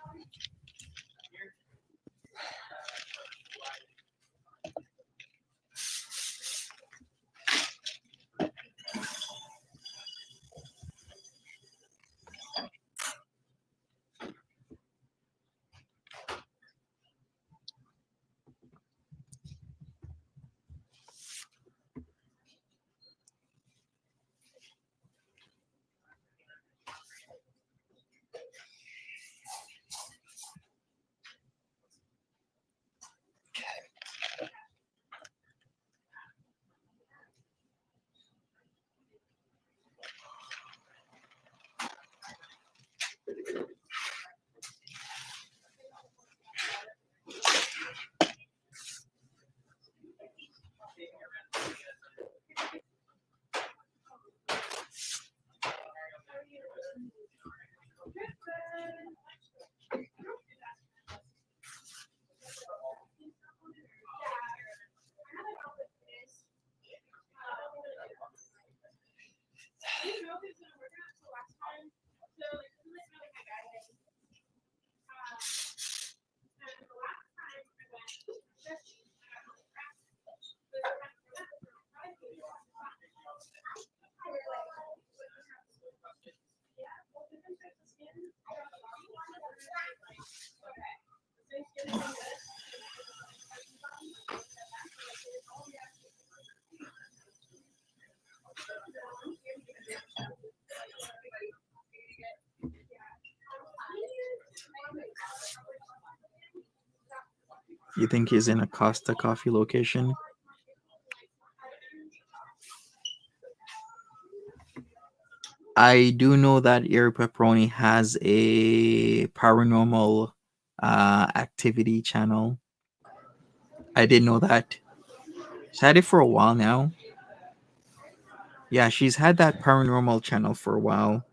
You think he's in a Costa Coffee location? I do know that Ear Pepperoni has a paranormal activity channel. I didn't know that. She's had it for a while now. Yeah, she's had that paranormal channel for a while.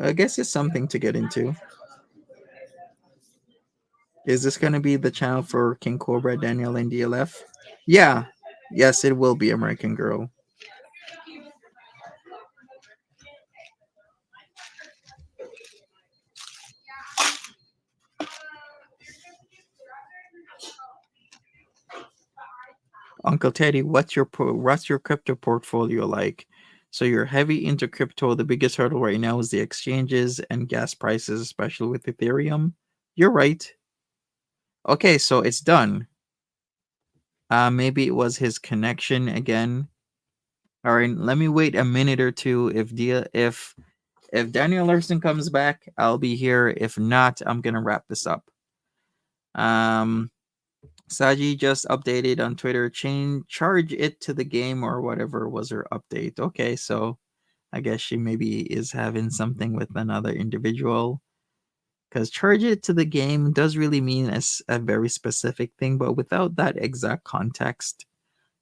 I guess it's something to get into. Is this going to be the channel for King Cobra, Daniel, and DLF? Yeah. Yes, it will be American Girl. Uncle Teddy, what's your crypto portfolio like? So you're heavy into crypto. The biggest hurdle right now is the exchanges and gas prices, especially with Ethereum. You're right. Okay, so it's done. Maybe it was his connection again. All right, let me wait a minute or two. If Daniel Larson comes back, I'll be here. If not, I'm gonna wrap this up. Saji just updated on Twitter. Charge it to the game or whatever was her update. Okay, so I guess she maybe is having something with another individual. Because charge it to the game does really mean a very specific thing, but without that exact context,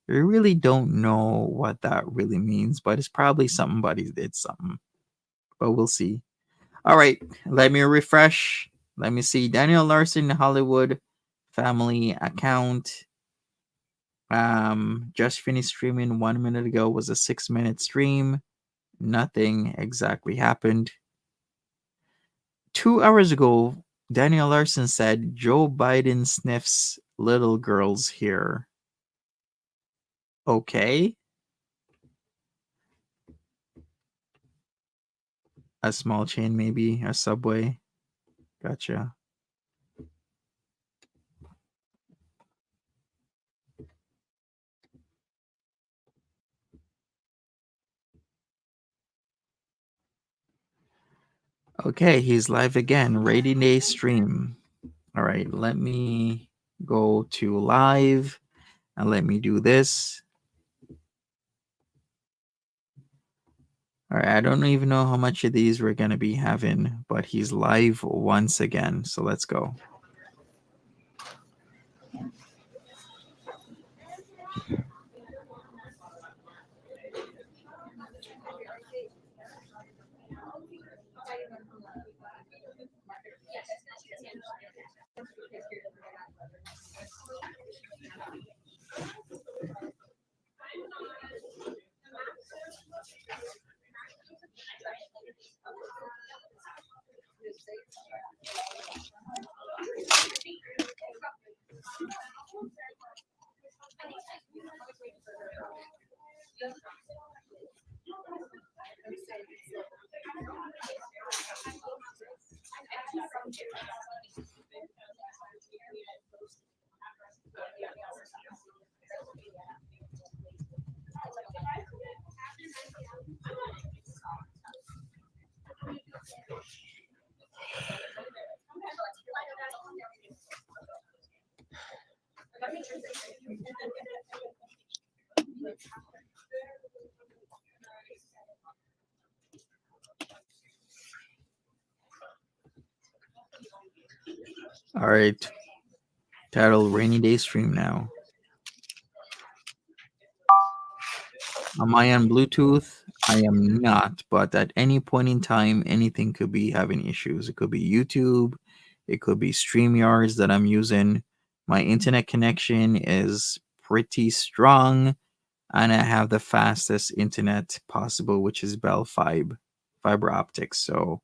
we really don't know what that really means. But it's probably somebody did something. But we'll see. All right, let me refresh. Let me see. Daniel Larson, Hollywood family account. Just finished streaming 1 minute ago. Was a 6-minute stream. Nothing exactly happened. 2 hours ago, Daniel Larson said Joe Biden sniffs little girls here. Okay. A small chain, maybe a Subway. Gotcha. Okay, he's live again. Rating Day stream. All right, let me go to live and let me do this. All right, I don't even know how much of these we're going to be having, but he's live once again. So let's go. All right. Title Rainy Day stream now. Am I on Bluetooth? I am not, but at any point in time, anything could be having issues. It could be YouTube, it could be StreamYards that I'm using. My internet connection is pretty strong, and I have the fastest internet possible, which is Bell fiber optics. So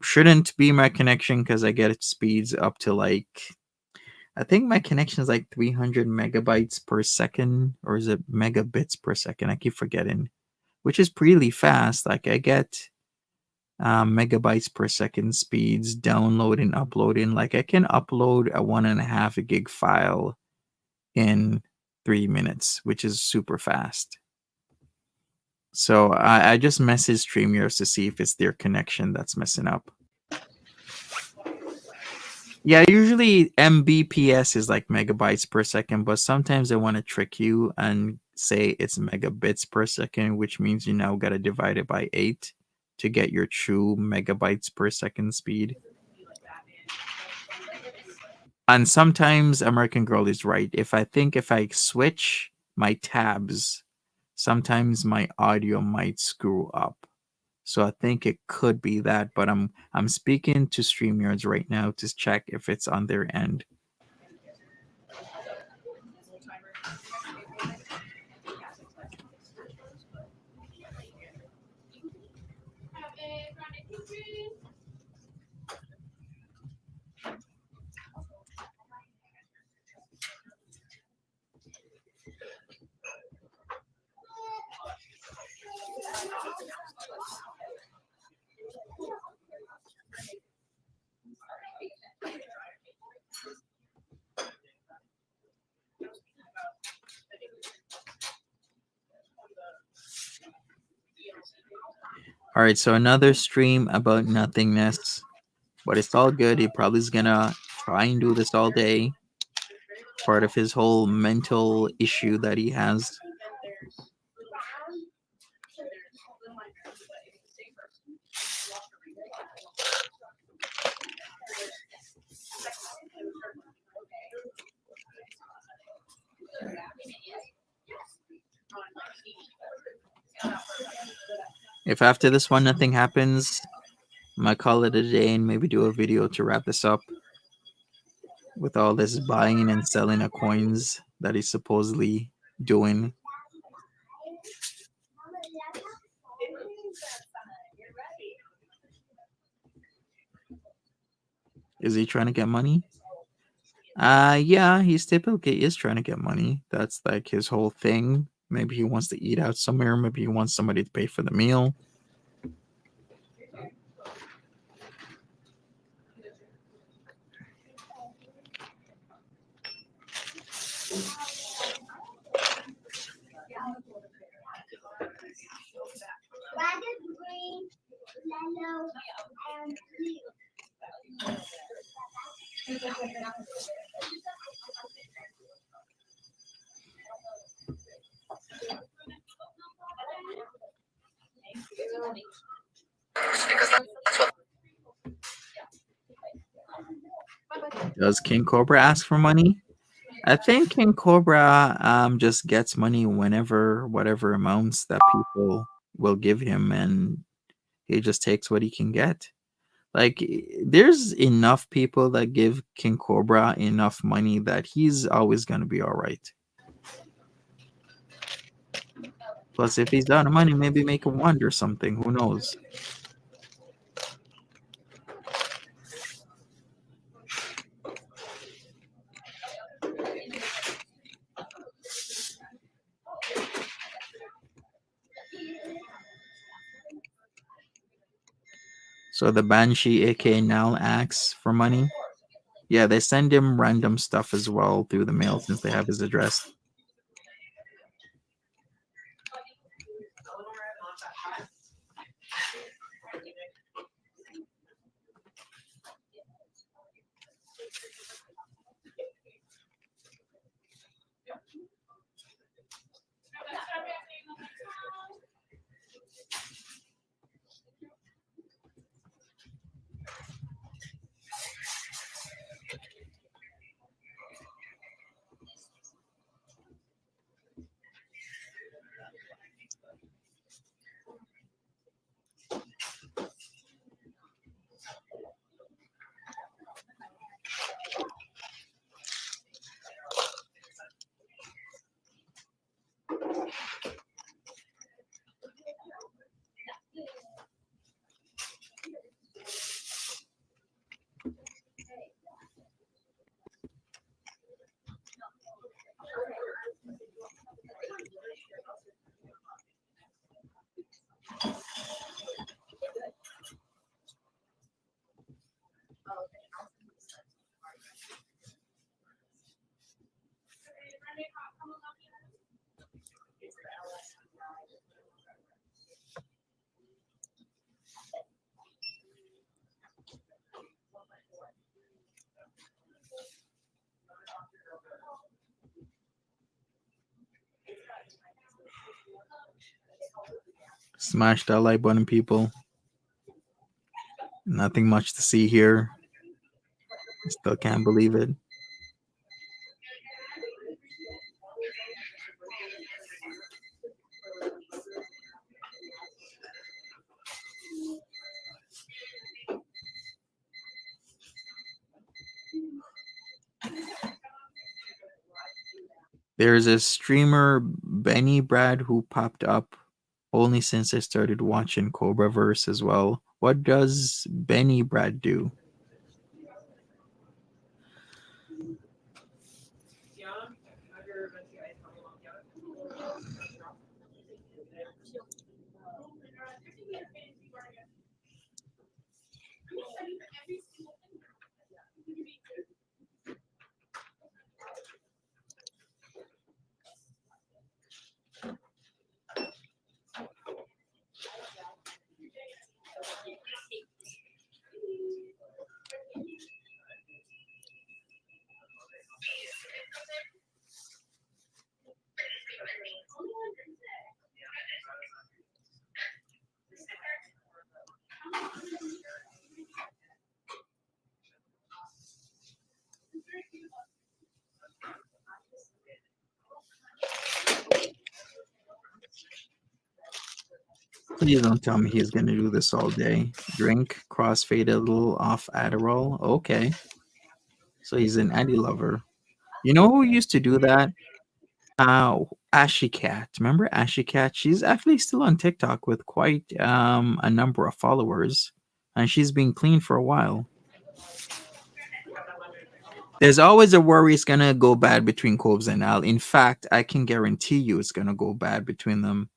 shouldn't be my connection because I get speeds up to like, I think my connection is like 300 megabytes per second, or is it megabits per second? I keep forgetting, which is pretty fast. Like I get megabytes per second speeds downloading, uploading. Like I can upload a 1.5 gig file in 3 minutes, which is super fast. So I just messaged StreamYards to see if it's their connection that's messing up. Yeah, usually Mbps is like megabytes per second, but sometimes they want to trick you and say it's megabits per second, which means you now got to divide it by 8 to get your true megabytes per second speed. And sometimes American Girl is right. If I switch my tabs, sometimes my audio might screw up. So I think it could be that, but I'm speaking to StreamYards right now to check if it's on their end. All right, so another stream about nothingness, but it's all good. He probably is gonna try and do this all day. Part of his whole mental issue that he has. If after this one nothing happens, I might call it a day and maybe do a video to wrap this up. With all this buying and selling of coins that he's supposedly doing. Is he trying to get money? Yeah, he's typically is trying to get money. That's like his whole thing. Maybe he wants to eat out somewhere. Maybe he wants somebody to pay for the meal. Does King Cobra ask for money? I think King Cobra just gets money whenever whatever amounts that people will give him, and he just takes what he can get. Like there's enough people that give King Cobra enough money that he's always gonna be all right. Plus, if he's out of money, maybe make a wand or something. Who knows? So the Banshee, aka Nal, asks for money. Yeah, they send him random stuff as well through the mail since they have his address. Smash that like button, people. Nothing much to see here. Still can't believe it. There's a streamer, Benny Brad, who popped up only since I started watching Cobra Verse as well. What does Benny Brad do? Please don't tell me he's gonna do this all day. Drink, crossfade a little off Adderall. Okay. So he's an Eddie lover. You know who used to do that? Ashy Cat. Remember Ashy Cat? She's actually still on TikTok with quite a number of followers, and she's been clean for a while. There's always a worry it's gonna go bad between Coves and Al. In fact, I can guarantee you it's gonna go bad between them.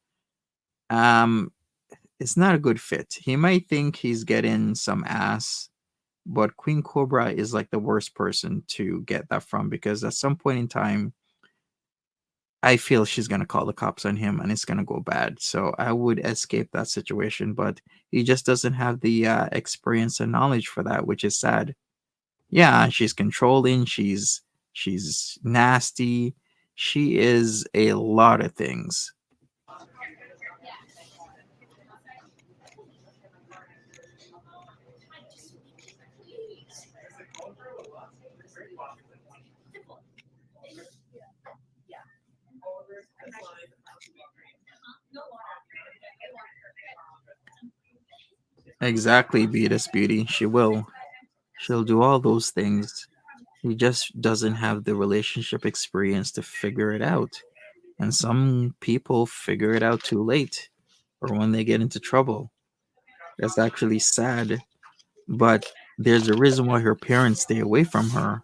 It's not a good fit. He might think he's getting some ass, but Queen Cobra is like the worst person to get that from, because at some point in time, I feel she's gonna call the cops on him and it's gonna go bad. So I would escape that situation, but he just doesn't have the experience and knowledge for that, which is sad. Yeah, she's controlling. She's nasty. She is a lot of things. Exactly, Beatus Beauty. She will. She'll do all those things. He just doesn't have the relationship experience to figure it out. And some people figure it out too late or when they get into trouble. That's actually sad. But there's a reason why her parents stay away from her.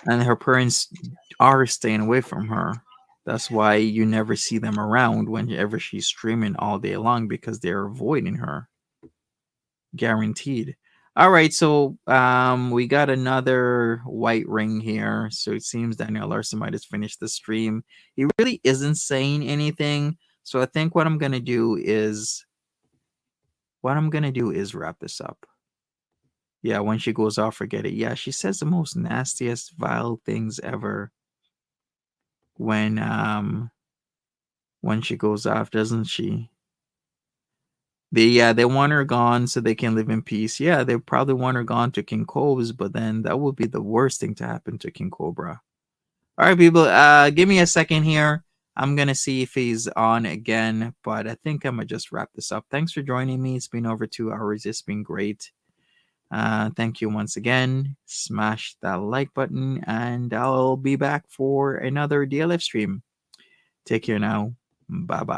And her parents are staying away from her. That's why you never see them around whenever she's streaming all day long, because they're avoiding her. Guaranteed. All right, so we got another white ring here. So it seems Daniel Larson might have finished the stream. He really isn't saying anything. So I think what I'm gonna do is wrap this up. Yeah, when she goes off, forget it. Yeah, she says the most nastiest, vile things ever when she goes off, doesn't she? They want her gone so they can live in peace. Yeah, they probably want her gone to King Cove's, but then that would be the worst thing to happen to King Cobra. All right, people, give me a second here. I'm gonna see if he's on again, but I think I'm gonna just wrap this up. Thanks for joining me. It's been over 2 hours. It's been great. Thank you once again. Smash that like button, and I'll be back for another DLF stream. Take care now. Bye bye.